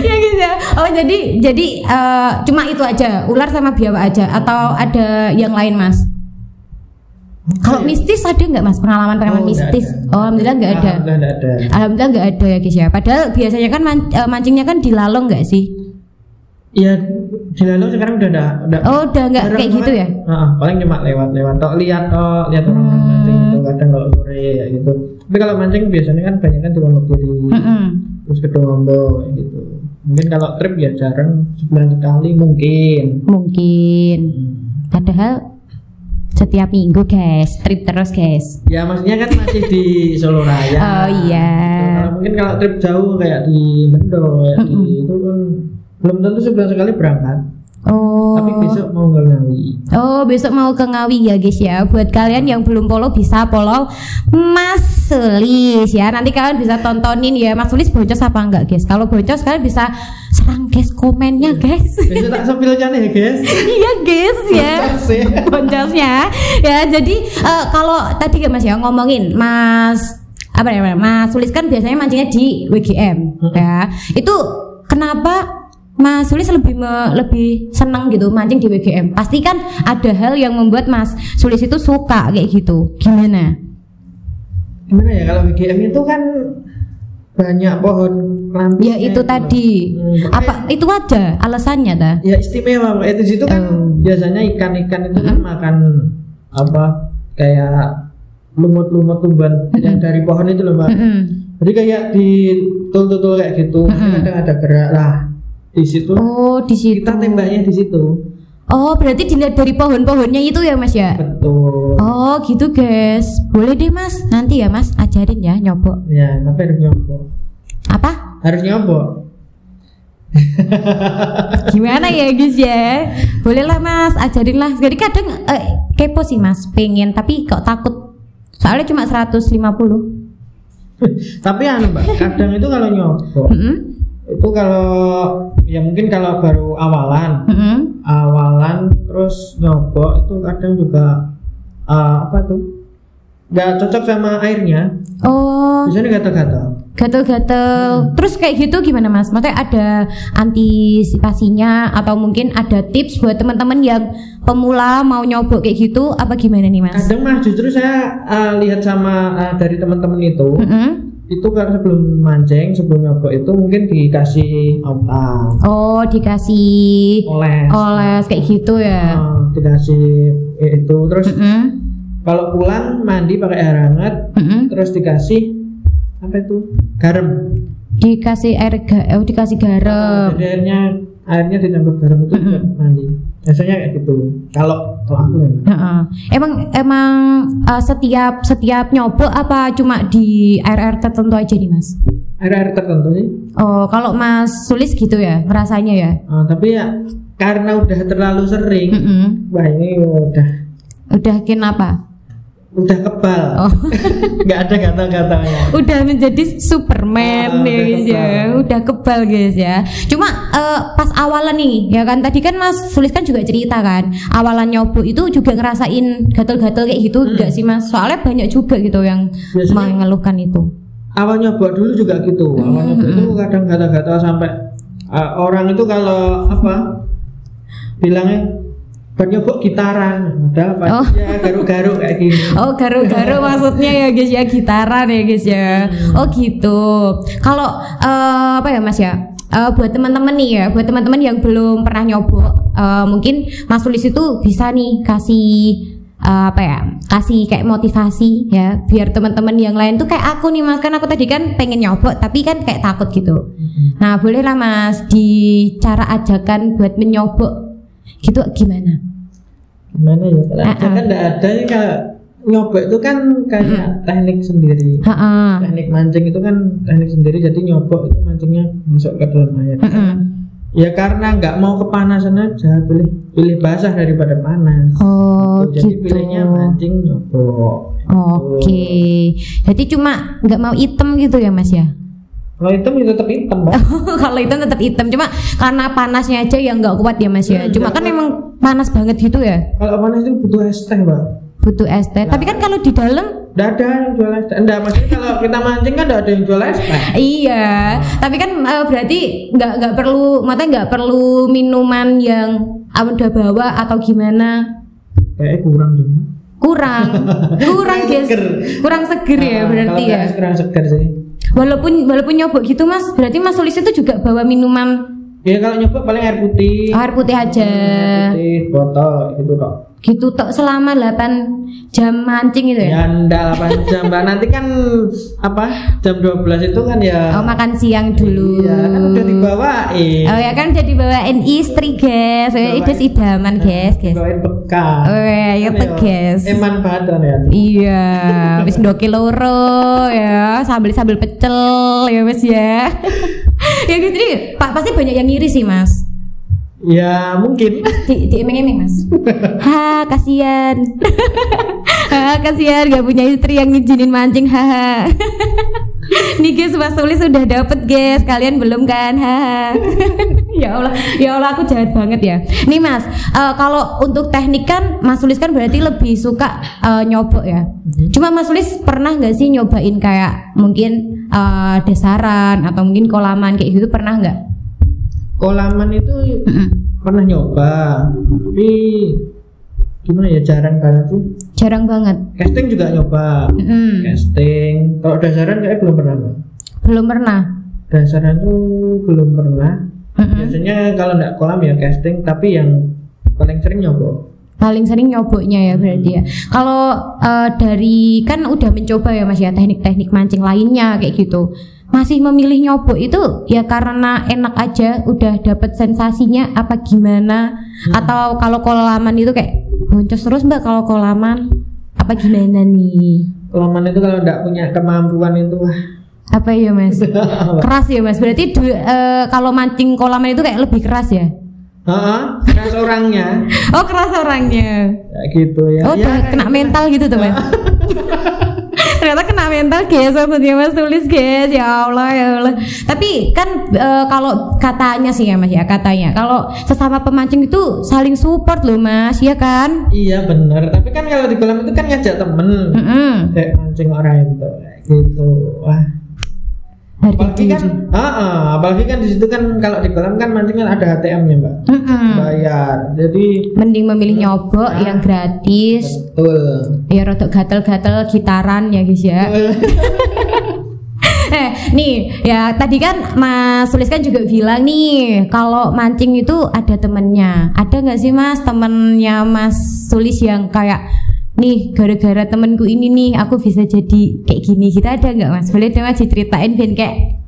Ya gitu ya. Oh jadi cuma itu aja, ular sama biawak aja atau ada yang lain Mas? Kalau mistis ada nggak Mas, pengalaman mistis? Oh alhamdulillah nggak ada. Alhamdulillah nggak ada ya guys ya. Padahal biasanya kan mancingnya kan di lalong nggak sih? Iya di lalong sekarang udah udah nggak kayak gitu ya? Paling cuma lewat lihat orang mancing gitu, kadang kalau sore ya gitu. Tapi kalau mancing biasanya kan banyak kan di Wonogiri, terus ke Dombo gitu. Mungkin kalau trip ya jarang, sebulan sekali mungkin. Padahal setiap minggu guys, trip terus guys. Ya maksudnya kan masih di Solo Raya. Oh iya. Mungkin kalau trip jauh kayak di Bendo kayak di itu kan belum tentu sebulan sekali berangkat. Oh. Tapi besok mau ke Ngawi. Oh besok mau ke Ngawi ya guys ya. Buat kalian yang belum follow bisa follow Mas Sulis ya. Nanti kalian bisa tontonin ya Mas Sulis boncos apa enggak guys. Kalau boncos kalian bisa serang guys komennya guys. Besok tak sepilnya nih guys. Iya guys ya. Boncosnya ya. Jadi kalau tadi ya Mas ya ngomongin Mas Sulis kan biasanya mancingnya di WGM ya. Itu kenapa Mas Sulis lebih senang gitu mancing di WGM? Pasti kan ada hal yang membuat Mas Sulis itu suka kayak gitu. Gimana ya, kalau WGM itu kan banyak pohon lampis. Ya itu tadi. Apa itu aja alasannya ta? Ya istimewa. Itu situ kan biasanya ikan-ikan itu kan makan apa kayak lumut-lumut tumbuhan yang dari pohon itu loh Mbak. Jadi kayak ditul-tul kayak gitu. Kadang ada gerak lah. Di situ. Oh, di situ. Kita tembaknya di situ. Oh, berarti dilihat dari pohon-pohonnya itu ya, Mas ya? Betul. Oh, gitu, guys. Boleh deh, Mas. Nanti ya, Mas, ajarin ya nyobok. Ya, tapi harus nyobok. Apa? Harus nyobok. Gimana ya, guys ya? Boleh lah, Mas, ajarin lah. Jadi kadang kepo sih, Mas, pengen tapi kok takut. Soalnya cuma 150. Tapi Mbak, kadang itu kalau nyobok itu kalau ya mungkin kalau baru awalan terus nyobok itu kadang juga apa tuh nggak cocok sama airnya. Oh, biasanya gatal-gatal. Terus kayak gitu gimana Mas? Maksudnya ada antisipasinya atau mungkin ada tips buat teman-teman yang pemula mau nyobok kayak gitu apa gimana nih Mas? Kadang mah justru saya lihat sama dari teman-teman itu itu kan sebelum mancing, sebelum nyobok itu mungkin dikasih autan. Oh, dikasih oles kayak gitu ya. Dikasih itu terus kalau pulang mandi pakai air hangat, terus dikasih apa itu? Garam. Dikasih dikasih garam. Jadi airnya dicampur garam itu buat mandi. Biasanya kayak gitu. Kalau aku ya. Emang setiap nyobok apa cuma di air tertentu aja nih Mas? Air tertentu sih. Oh, kalau Mas Sulis gitu ya rasanya ya? Tapi ya karena udah terlalu sering, wah ini udah kenapa? Udah kebal. Oh. Nggak ada gatal-gatalnya. Udah menjadi Superman ya guys ya. Udah kebal guys ya. Cuma pas awalan nih ya kan tadi kan Mas Sulis kan juga cerita kan awalan nyobok itu juga ngerasain gatal-gatal kayak gitu enggak sih Mas? Soalnya banyak juga gitu yang mengeluhkan itu. Awal nyobok dulu juga gitu. Awal nyobok itu kadang gatal-gatal sampai orang itu kalau apa bilangnya nyobok gitaran, udah ya garuk-garuk kayak gini. Oh, garuk-garuk maksudnya ya guys ya, gitaran ya guys ya. Oh gitu. Kalau apa ya Mas ya? Buat teman-teman nih ya, buat teman-teman yang belum pernah nyobok, mungkin Mas Sulis itu bisa nih kasih apa ya, kasih kayak motivasi ya biar teman-teman yang lain tuh kayak aku nih Mas, kan aku tadi kan pengen nyobot tapi kan kayak takut gitu. Nah boleh lah Mas di cara ajakan buat menyobot gitu gimana? Gimana ya? Kalau ajakan nggak ada ya, kayak nyobot itu kan kayak teknik sendiri. Teknik mancing itu kan teknik sendiri, jadi nyobot itu mancingnya masuk ke dalam air. Ya karena nggak mau kepanasan aja, pilih basah daripada panas. Oh jadi gitu. pilihnya mancing nyobot. Oke. Jadi cuma nggak mau hitam gitu ya Mas ya? Kalau hitam ya tetap hitam, Mbak. Kalau hitam tetap hitam, cuma karena panasnya aja yang nggak kuat ya Mas ya. Cuma kan emang panas banget gitu ya. Kalau panas itu butuh es teh, Mbak. Butuh es teh. Tapi kan kalau di dalam nggak ada yang jual es teh. Enggak, maksudnya kalau kita mancing kan nggak ada yang jual es teh. Iya, tapi kan berarti nggak perlu, matanya nggak perlu minuman yang udah bawa atau gimana? Kayaknya kurang juga. Kurang guys, kurang seger ya berarti ya. Kurang seger sih. Walaupun nyobok gitu Mas, berarti Mas Sulis itu juga bawa minuman. Ya kalau nyobok paling air putih. Air putih aja. Air putih, botol gitu kok. Gitu tok selama 8 jam mancing itu ya? Ya enggak 8 jam Mbak, nanti kan apa jam 12 itu kan ya makan siang dulu. Iya kan udah dibawain. Oh ya kan udah dibawain istri guys. Itu idaman guys. Dibawain bekal. Oh ya guys. Eman banget ya. Iya, wis 2 kilo ya, sambil pecel ya Mas ya. Ya gitu nih, pasti banyak yang ngiri sih Mas. Ya mungkin di emeng-emeng Mas. Kasihan. Kasihan gak punya istri yang ngizinin mancing. Nih guys, Mas Sulis sudah dapet guys, kalian belum kan? Ya Allah aku jahat banget ya. Nih Mas, kalau untuk teknik kan Mas Sulis kan berarti lebih suka nyobok ya. Cuma Mas Sulis pernah nggak sih nyobain kayak mungkin dasaran atau mungkin kolaman kayak gitu, pernah nggak? Kolaman itu pernah nyoba, tapi gimana ya, jarang banget sih. Jarang banget. Casting juga nyoba. Casting. Kalau dasaran kayak belum pernah. Belum pernah. Dasaran tuh belum pernah. Biasanya kalau nggak kolam ya casting, tapi yang paling sering nyobok. Paling sering nyoboknya ya berarti ya. Kalau dari kan udah mencoba ya Mas ya teknik-teknik mancing lainnya kayak gitu, masih memilih nyobok itu ya karena enak aja, udah dapet sensasinya apa gimana? Atau kalau kolaman itu kayak boncos terus Mbak kalau kolaman, apa gimana nih? Kolaman itu kalau nggak punya kemampuan itu apa ya Mas? Keras ya Mas. Berarti kalau mancing kolaman itu kayak lebih keras ya? Keras orangnya. Oh keras orangnya. Ya gitu ya. Oh udah kena mental gitu tuh Mas. Ternyata kena mental guys maksudnya Mas Sulis guys. Ya Allah. Tapi kan kalau katanya sih ya Mas ya, katanya kalau sesama pemancing itu saling support loh Mas, ya kan? Iya benar. Tapi kan kalau di kolam itu kan ngajak temen, kayak mancing orang itu gitu. Wah. Apalagi kan, apalagi kan di situ kan kalau di kolam kan mancing kan ada ATM-nya Mbak, bayar. Jadi mending memilih nyobok yang gratis. Betul. Ya rodok gatel-gatel gitaran ya guys ya. Nih ya tadi kan Mas Sulis kan juga bilang nih kalau mancing itu ada temennya. Ada nggak sih Mas temennya Mas Sulis yang kayak nih gara-gara temenku ini nih aku bisa jadi kayak gini, kita ada nggak Mas? Boleh dong Mas diceritain ben kayak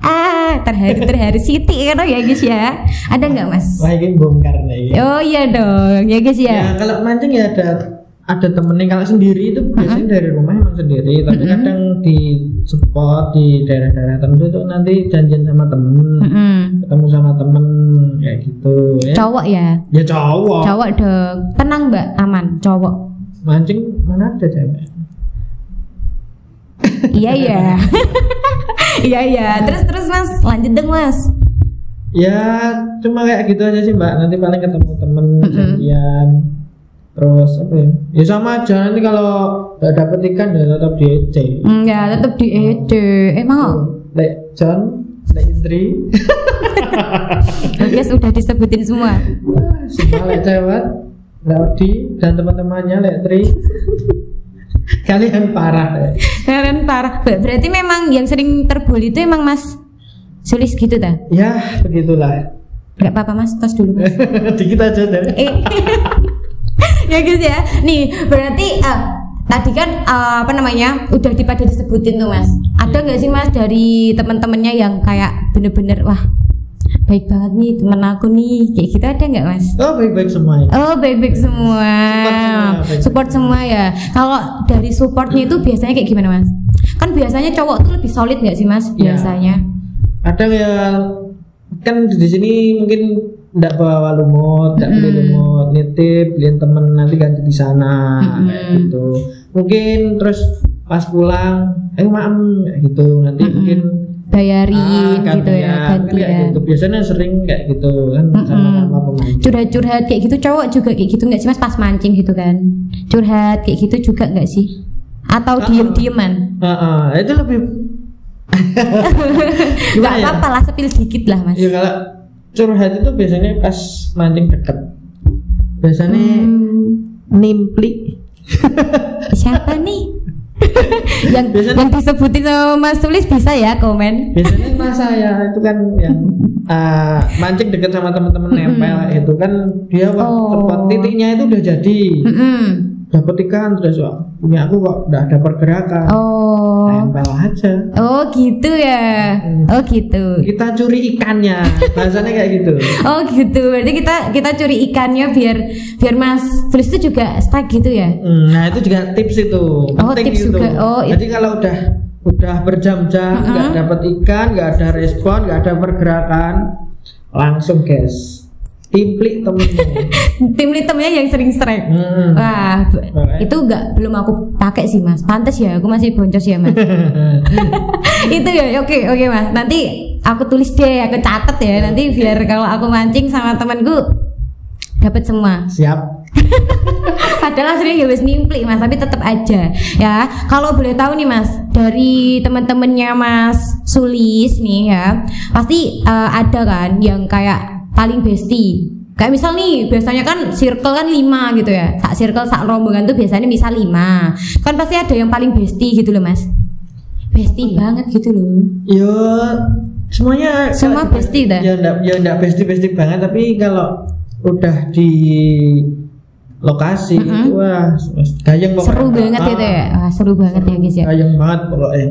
terharu Siti kan ya guys ya, ada nggak Mas? Wah ini bongkar nih. Oh iya dong ya guys ya. Ya kalau mancing ya ada temennya. Kalau sendiri itu biasanya dari rumah emang sendiri, tapi kadang di spot di daerah-daerah tertentu itu nanti janjian sama temen, ketemu sama temen kayak gitu ya. Cowok ya? Ya cowok dong, tenang Mbak, aman cowok. Mancing mana ada cewek? Iya. Iya. Terus Mas, lanjut dong Mas. Ya cuma kayak gitu aja sih Mbak. Nanti paling ketemu temen janjian. Terus apa ya? Ya sama aja, nanti kalau gak dapet ikan ya tetap di EC. Ya tetap di EC. Emang Lek John, Lek Indri. Guys udah disebutin semua. Semua Lek Cewat, Laudi dan teman-temannya Letri. Kalian parah. Kalian parah. Berarti memang yang sering terbully itu emang Mas Sulis gitu ta? Ya begitulah. Gak apa-apa Mas, tos dulu Mas. Dikit aja deh. Ya guys ya. Nih berarti tadi kan apa namanya udah pada disebutin tuh Mas. Ada nggak sih Mas dari teman-temannya yang kayak bener-bener wah baik banget nih temen aku nih kayak gitu, ada nggak Mas? Oh baik-baik semua ya. Oh baik-baik semua. Support semua ya. Kalau dari supportnya itu biasanya kayak gimana Mas? Kan biasanya cowok tuh lebih solid nggak sih Mas? Biasanya. Ada yang kan di sini mungkin nggak bawa lumut, nggak beli lumut, nitip, beliin temen nanti ganti di sana, kayak gitu. Mungkin terus pas pulang, maam kayak gitu, nanti mungkin bayarin gitu ya, gantian. Gitu. Biasanya sering kayak gitu kan sama pemain. Curhat-curhat kayak gitu cowok juga kayak gitu nggak sih Mas pas mancing gitu kan? Curhat kayak gitu juga nggak sih? Atau diem-dieman? Itu lebih nggak apa-apa lah, sepil dikit lah Mas. Ya kalau curhat itu biasanya pas mancing deket. Biasanya nimpli. Siapa nih? yang disebutin sama Mas Sulis bisa ya komen. Biasanya mas saya itu kan yang mancing deket sama teman-teman nempel itu kan dia titiknya itu udah jadi. Dapat ikan terus punya aku kok udah ada pergerakan. Nempel aja. Oh gitu ya. Oh gitu. Kita curi ikannya. Bahasanya kayak gitu. Oh gitu. Berarti kita curi ikannya biar Mas Sulis itu juga stuck gitu ya. Nah itu juga tips itu. Penting tips gitu. juga. Jadi kalau udah berjam-jam nggak dapat ikan, nggak ada respon, nggak ada pergerakan, langsung guys. Timplik temennya yang sering strike. Wah, itu belum aku pakai sih Mas. Pantes ya, aku masih boncos ya Mas. Itu ya, oke Mas. Nanti aku tulis deh, aku catet ya. Nanti biar kalau aku mancing sama temanku dapat semua. Siap. Padahal aslinya ya wis nimplik Mas, tapi tetap aja ya. Kalau boleh tahu nih Mas, dari teman-temannya Mas Sulis nih ya, pasti ada kan yang kayak paling bestie. Kayak misal nih, biasanya kan circle kan 5 gitu ya. Sak circle, sak rombongan tuh biasanya misal 5. Kan pasti ada yang paling bestie gitu loh Mas. Bestie banget gitu loh. Yo, semuanya semua bestie dah. Ya enggak bestie banget, tapi kalau udah di lokasi wah gayeng pokoknya. Seru banget itu ya. Wah, seru banget ya guys ya. Gayeng banget pokoknya.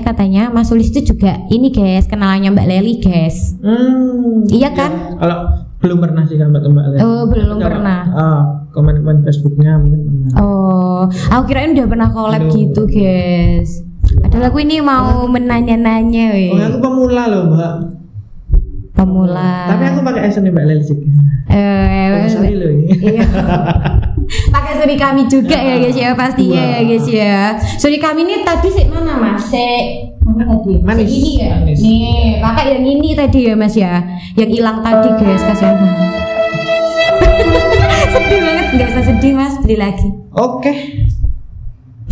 Katanya Mas Sulis itu juga ini guys, kenalannya Mbak Leli guys. Iya kan? Ya, kalau belum pernah sih sama Mbak Leli. Oh, belum pernah. Komen Facebooknya mungkin pernah. Oh, aku kirain udah pernah collab gitu guys. Padahal aku ini mau menanya-nanya weh. Aku pemula loh Mbak. Tapi aku pakai esen Mbak Leli juga. Sorry loh ini. Iya. Pakai suri kami juga ya guys ya, pastinya ya guys ya. Suri kami ini tadi mana Mas? Mana tadi? Manis. Ini ya. Manis. Nih, pakai yang ini tadi ya Mas ya. Yang hilang tadi guys, kasihan banget. Sedih banget, nggak usah sedih Mas, beli lagi. Oke.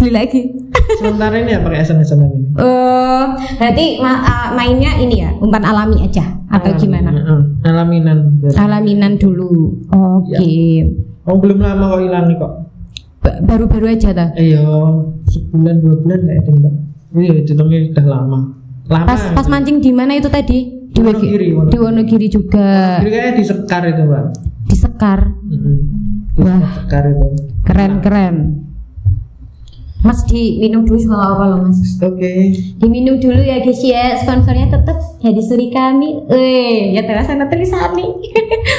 Beli lagi. Sementara ini ya pakai esen-esen ini. Berarti mainnya ini ya, umpan alami aja atau gimana? Alaminan dulu. Oke. Belum lama kok hilang nih kok. Baru-baru aja dah. Iya, sebulan 2 bulan nggak ada Mbak. Iya, hitungnya udah lama. Pas mancing di mana itu tadi? Di Wonogiri juga. Jadi kayaknya di Sekar itu Mbak. Di Sekar. Wah, Sekar itu. Keren. Mas diminum dulu juga apa loh Mas. Oke. Diminum dulu ya guys ya. Sponsornya tetap jadi suri kami. Ya terasa tulisan nih.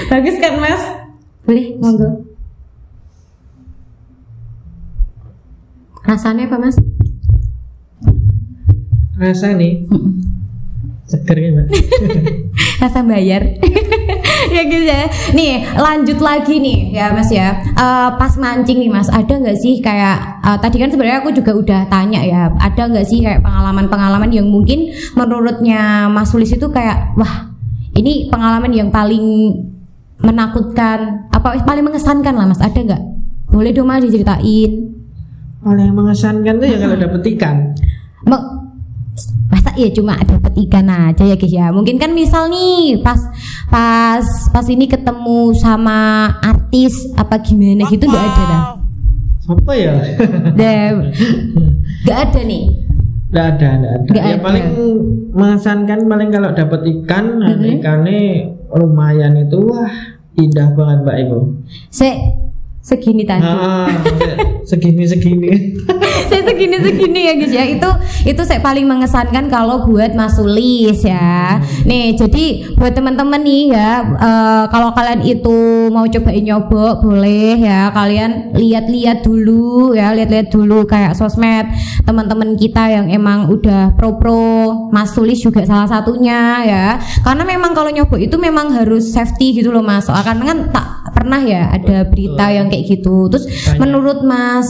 Bagus kan Mas? Boleh, monggo. Rasanya apa Mas? Rasa nih seger ya Mbak. Rasa bayar. Ya guys ya. Nih lanjut lagi nih ya Mas ya. Pas mancing nih Mas, ada nggak sih kayak tadi kan sebenarnya aku juga udah tanya ya, ada nggak sih kayak pengalaman-pengalaman yang mungkin menurutnya Mas Sulis itu kayak wah ini pengalaman yang paling menakutkan, apa paling mengesankan lah Mas, ada nggak? Boleh dong Mas diceritain. Paling mengesankan tuh ya kalau dapet ikan. Masa ya cuma dapet ikan aja ya guys ya. Mungkin kan misal nih pas ini ketemu sama artis apa gimana gitu nggak ada dah. Apa ya? Nggak ada nih. Nggak ada. Ya paling mengesankan paling kalau dapet ikan, ikannya lumayan itu wah Indah banget Mbak Ibu. Segini tadi. Segini. Saya segini ya guys ya. Itu saya paling mengesankan kalau buat Mas Sulis ya. Nih, jadi buat teman-teman nih ya, kalau kalian itu mau cobain nyobok boleh ya. Kalian lihat-lihat dulu ya, lihat-lihat dulu kayak sosmed teman-teman kita yang emang udah pro. Mas Sulis juga salah satunya ya. Karena memang kalau nyobok itu memang harus safety gitu loh Mas. Soalnya kan tak pernah ya ada berita yang kayak gitu. Terus menurut Mas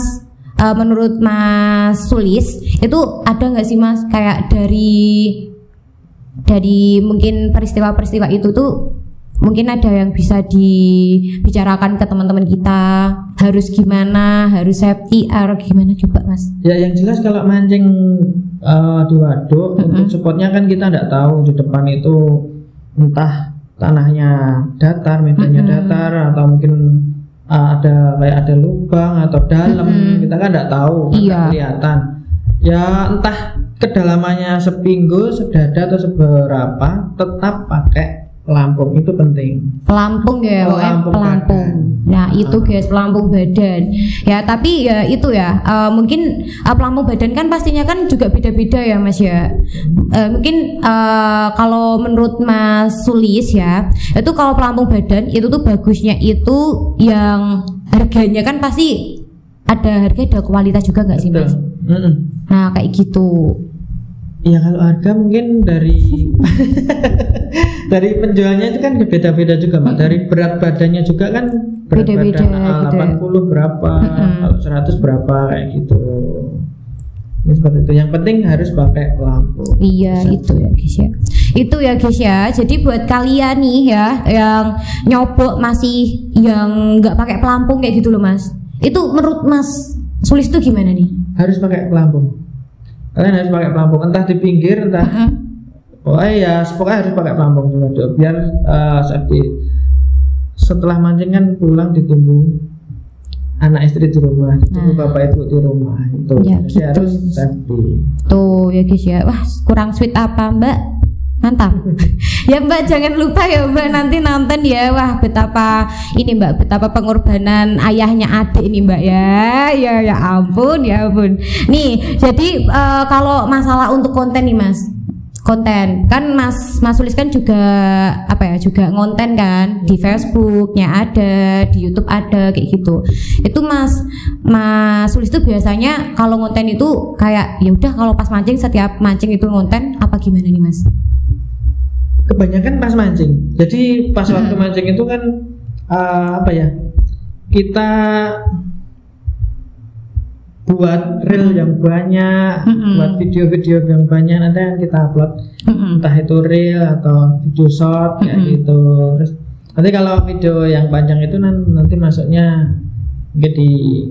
Sulis itu ada nggak sih Mas kayak dari mungkin peristiwa-peristiwa itu tuh mungkin ada yang bisa dibicarakan ke teman-teman kita, harus gimana, harus safety atau gimana coba Mas? Ya yang jelas kalau mancing di waduk untuk spotnya kan kita nggak tahu di depan itu entah tanahnya datar, medannya datar atau mungkin ada lubang atau dalam, kita kan nggak tahu, nggak kelihatan. Ya entah kedalamannya sepinggul, sedada atau seberapa, tetap pakai pelampung, itu penting. Pelampung ya, pelampung. Nah itu guys, pelampung badan. Ya tapi ya itu ya, mungkin pelampung badan kan pastinya kan juga beda-beda ya Mas ya. Mungkin kalau menurut Mas Sulis ya, itu kalau pelampung badan itu tuh bagusnya itu yang harganya kan pasti ada kualitas juga nggak sih Mas? Nah kayak gitu. Ya kalau harga mungkin dari dari penjualnya itu kan beda-beda juga Mbak. Dari berat badannya juga kan beda-beda gitu. 80 berapa, kalau 100 berapa kayak gitu. Ini seperti itu. Yang penting harus pakai pelampung. Iya, itu ya guys ya. Itu ya guys ya. Jadi buat kalian nih ya yang nyobok masih yang nggak pakai pelampung kayak gitu loh Mas. Itu menurut Mas Sulis tuh gimana nih? Harus pakai pelampung. Kalian harus pakai pelampung, entah di pinggir, entah pokoknya harus pakai pelampung juga biar safety. Setelah mancing kan pulang ditunggu anak istri di rumah, ditunggu bapak ibu di rumah itu. Ya, jadi gitu. Harus safety. Tuh ya guys ya, wah kurang sweet apa Mbak? Mantap. Ya Mbak jangan lupa ya Mbak nanti nonton ya. Wah betapa pengorbanan ayahnya adik ini Mbak ya. Ya ampun. Nih jadi kalau masalah untuk konten nih Mas, konten kan Mas Sulis kan juga juga ngonten kan di Facebooknya ada, di YouTube ada kayak gitu. Itu Mas Sulis tuh biasanya kalau ngonten itu kayak ya udah kalau pas mancing, setiap mancing itu ngonten apa gimana nih Mas? Kebanyakan pas mancing. Jadi pas waktu mancing itu kan kita buat reel yang banyak, buat video-video yang banyak, nanti kan kita upload, entah itu reel atau video short kayak gitu. Terus nanti kalau video yang panjang itu nanti masuknya di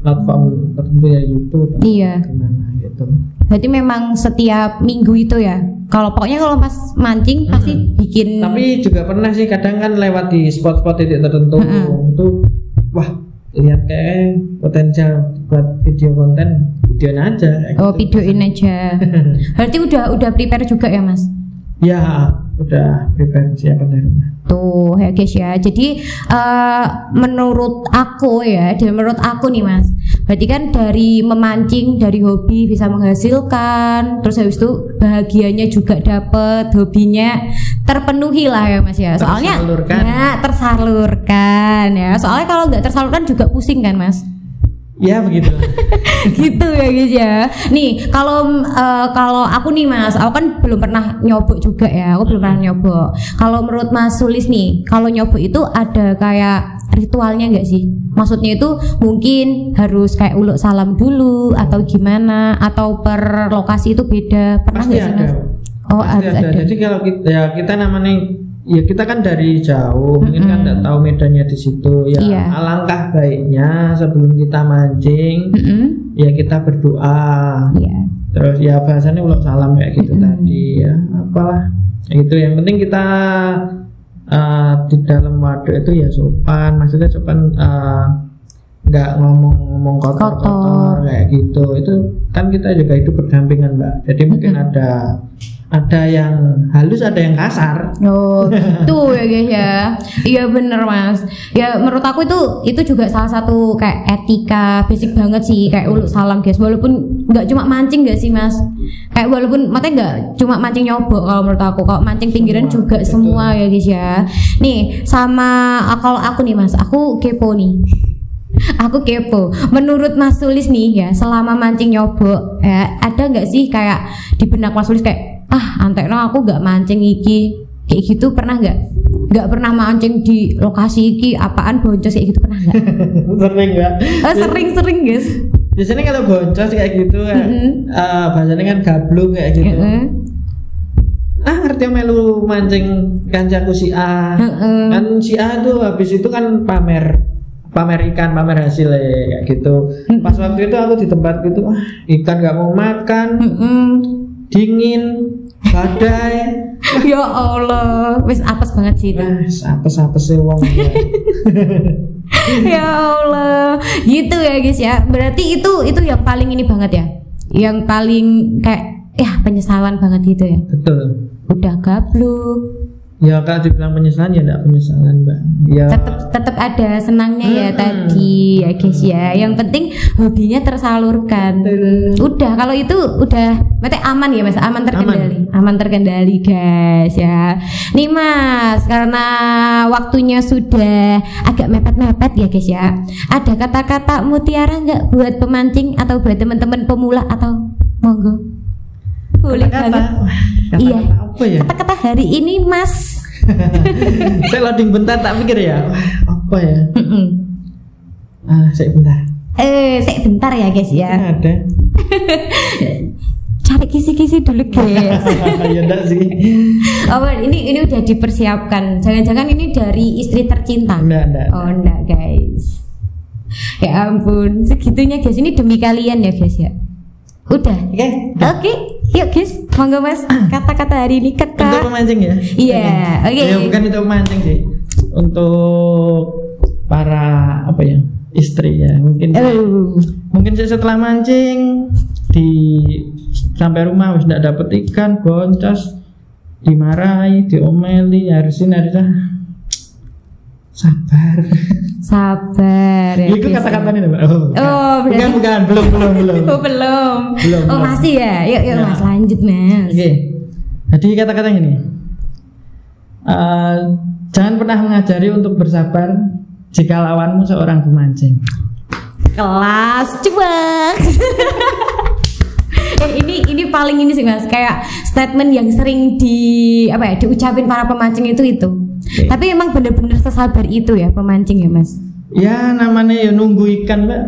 platform tertentu ya YouTube. Iya. Gimana gitu. Berarti memang setiap minggu itu ya. Pokoknya kalau pas mancing pasti bikin. Tapi juga pernah sih kadang kan lewat di spot-spot titik tertentu itu, wah lihat kayak potensial buat video konten, videoin aja. Videoin aja. Berarti udah prepare juga ya Mas? Ya udah prepare, siapkan dari rumah. Tuh ya guys ya. Jadi menurut aku nih Mas, berarti kan dari memancing, dari hobi bisa menghasilkan, terus habis itu bahagianya juga dapet, hobinya terpenuhi lah ya Mas ya. Soalnya tersalurkan ya. Soalnya kalau nggak tersalurkan juga pusing kan Mas. Ya begitu. Gitu ya guys ya. Nih kalau aku nih Mas, aku kan belum pernah nyobok juga ya. Aku belum pernah nyobok. Kalau menurut Mas Sulis nih, kalau nyobok itu ada kayak ritualnya nggak sih? Maksudnya itu mungkin harus kayak uluk salam dulu atau gimana? Atau per lokasi itu beda? Pernah nggak sih Mas? Pasti ada. Jadi kalau kita namanya ya kita kan dari jauh, mungkin kan nggak tahu medannya di situ ya. Iya. Alangkah baiknya sebelum kita mancing, ya kita berdoa. Iya. Terus ya bahasanya uluk salam kayak gitu tadi ya. Apalah itu yang penting kita di dalam waduk itu ya sopan, maksudnya sopan nggak ngomong kotor kayak gitu. Itu kan kita juga hidup berdampingan Mbak, jadi mungkin ada yang halus, ada yang kasar. Oh, tuh ya guys ya. Iya bener Mas. Ya menurut aku itu juga salah satu kayak etika basic banget sih, kayak uluk salam guys. Walaupun nggak cuma mancing nggak sih Mas? Kayak walaupun maksudnya nggak cuma mancing nyobok kalau menurut aku, kalau mancing pinggiran juga betul. semua ya guys ya. Nih sama kalau aku nih Mas, aku kepo nih. Aku kepo. Menurut Mas Sulis nih ya, selama mancing nyobok ya, ada nggak sih kayak di benak Mas Sulis kayak antekno aku gak mancing iki kayak gitu, pernah nggak pernah mancing di lokasi iki apaan boncos kayak gitu, pernah nggak? Sering nggak? Sering guys. Biasanya kalau boncos kayak gitu bahasanya kan gablung kayak gitu. Ngerti melu mancing kancaku si A. Kan si A tuh habis itu kan pamer ikan, pamer hasil kayak gitu. Pas waktu itu aku di tempat itu ikan gak mau makan, dingin, badai. Ya Allah, wis apes banget sih itu. Apes sih wong. Ya Allah, gitu ya guys ya. Berarti itu yang paling ini banget ya, yang paling kayak penyesalan banget gitu ya. Betul. Udah gabluk. Ya kalau dibilang penyesalan ya enggak penyesalan Mbak. Ya tetap ada senangnya ya tadi ya guys ya. Yang penting hobinya tersalurkan. Udah kalau itu udah berarti aman ya Mas, aman terkendali guys ya. Nih Mas, karena waktunya sudah agak mepet-mepet ya guys ya. Ada kata-kata mutiara nggak buat pemancing atau buat teman-teman pemula atau monggo? Boleh banget. Iya. Apa ya? Kata-kata hari ini Mas. Saya loading bentar tak pikir ya. Apa ya? Saya bentar. Saya bentar ya guys ya. Ada. Cari kisi-kisi dulu guys. Ya enggak sih. Oh, ini udah dipersiapkan. Jangan-jangan ini dari istri tercinta. Enggak. Oh, enggak guys. Ya ampun, segitunya guys. Ini demi kalian ya guys ya. Udah. Oke. Yuk guys, monggo Mas. Kata-kata hari ini Untuk pemancing ya? Iya. Oke. Ya bukan untuk pemancing sih. Untuk para istri ya. Mungkin saya setelah mancing sampai rumah wis ndak dapet ikan, boncos, dimarahi, diomeli, harusnya sabar ya. Itu kata-katanya Mbak. Bukan, belum. Oh, masih ya. Yuk Mas, lanjut Mas. Oke. Jadi kata-katanya ini. Jangan pernah mengajari untuk bersabar jika lawanmu seorang pemancing. Kelas coba. Ini paling ini sih Mas, kayak statement yang sering diucapin para pemancing itu. Tapi emang bener-bener sesabar itu ya pemancing ya Mas? Ya namanya ya nunggu ikan Mbak.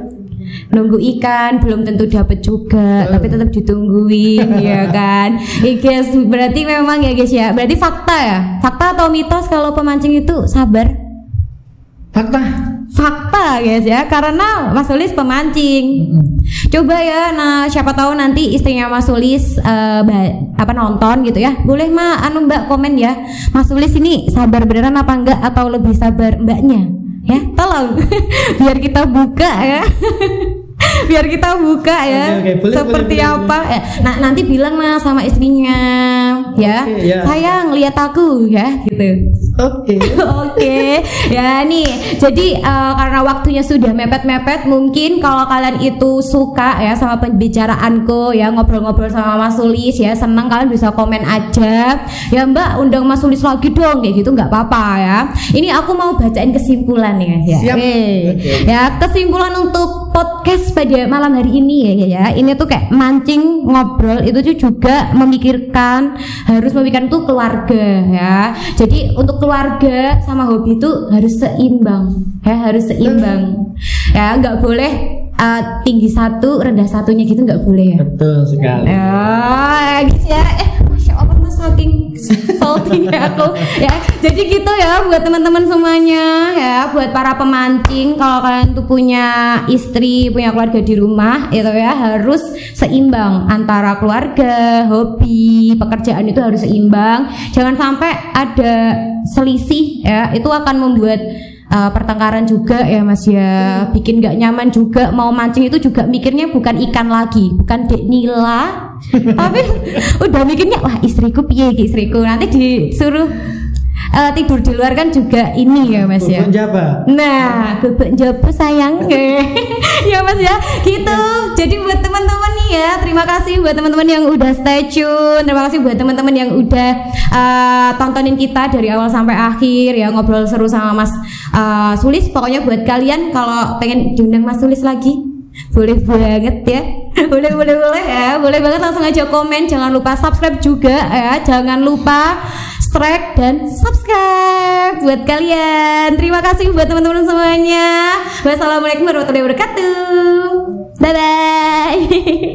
Nunggu ikan belum tentu dapat juga, tapi tetap ditungguin ya kan. Guys, berarti memang ya guys ya. Berarti fakta atau mitos kalau pemancing itu sabar? Fakta guys ya, karena Mas Sulis pemancing. Coba ya, siapa tahu nanti istrinya Mas Sulis nonton gitu ya. Boleh Mbak komen ya, Mas Sulis ini sabar beneran apa enggak, atau lebih sabar mbaknya ya, tolong. Biar kita buka ya. Oke, seperti boleh. Apa ya. Nanti bilang sama istrinya ya, sayang lihat aku ya gitu. Oke. Ya nih, jadi karena waktunya sudah mepet-mepet, mungkin kalau kalian itu suka ya sama pembicaraanku ya, ngobrol-ngobrol sama Mas Sulis ya, senang, kalian bisa komen aja ya, Mbak undang Mas Sulis lagi dong kayak gitu, nggak apa-apa ya. Ini aku mau bacain kesimpulan ya. Siap. Ya, kesimpulan untuk podcast pada malam hari ini ya. Ini tuh kayak mancing ngobrol itu tuh juga harus memikirkan tuh keluarga ya. Jadi untuk keluarga sama hobi itu harus seimbang ya, nggak boleh tinggi satu rendah satunya gitu, nggak boleh ya. Betul sekali ya gitu ya. Masya Allah Mas, saking saltingnya aku ya. Jadi gitu ya buat teman-teman semuanya ya, buat para pemancing, kalau kalian tuh punya istri, punya keluarga di rumah itu ya, harus seimbang antara keluarga, hobi, pekerjaan, itu harus seimbang. Jangan sampai ada selisih ya, itu akan membuat pertengkaran juga ya Mas ya, bikin nggak nyaman juga. Mau mancing itu juga mikirnya bukan ikan lagi, bukan Dek Nila, tapi udah mikirnya wah istriku piye istriku, nanti disuruh tidur di luar kan juga ini ya Mas ya. Nah, bebek jaba sayang. Ya Mas ya, gitu. Jadi buat teman-teman nih ya, terima kasih buat teman-teman yang udah stay tune. Terima kasih buat teman-teman yang udah tontonin kita dari awal sampai akhir ya, ngobrol seru sama Mas Sulis. Pokoknya buat kalian kalau pengen diundang Mas Sulis lagi, boleh banget ya. boleh ya, boleh banget, langsung aja komen. Jangan lupa subscribe juga ya, jangan lupa strike dan subscribe buat kalian. Terima kasih buat teman-teman semuanya. Wassalamualaikum warahmatullahi wabarakatuh. Bye bye.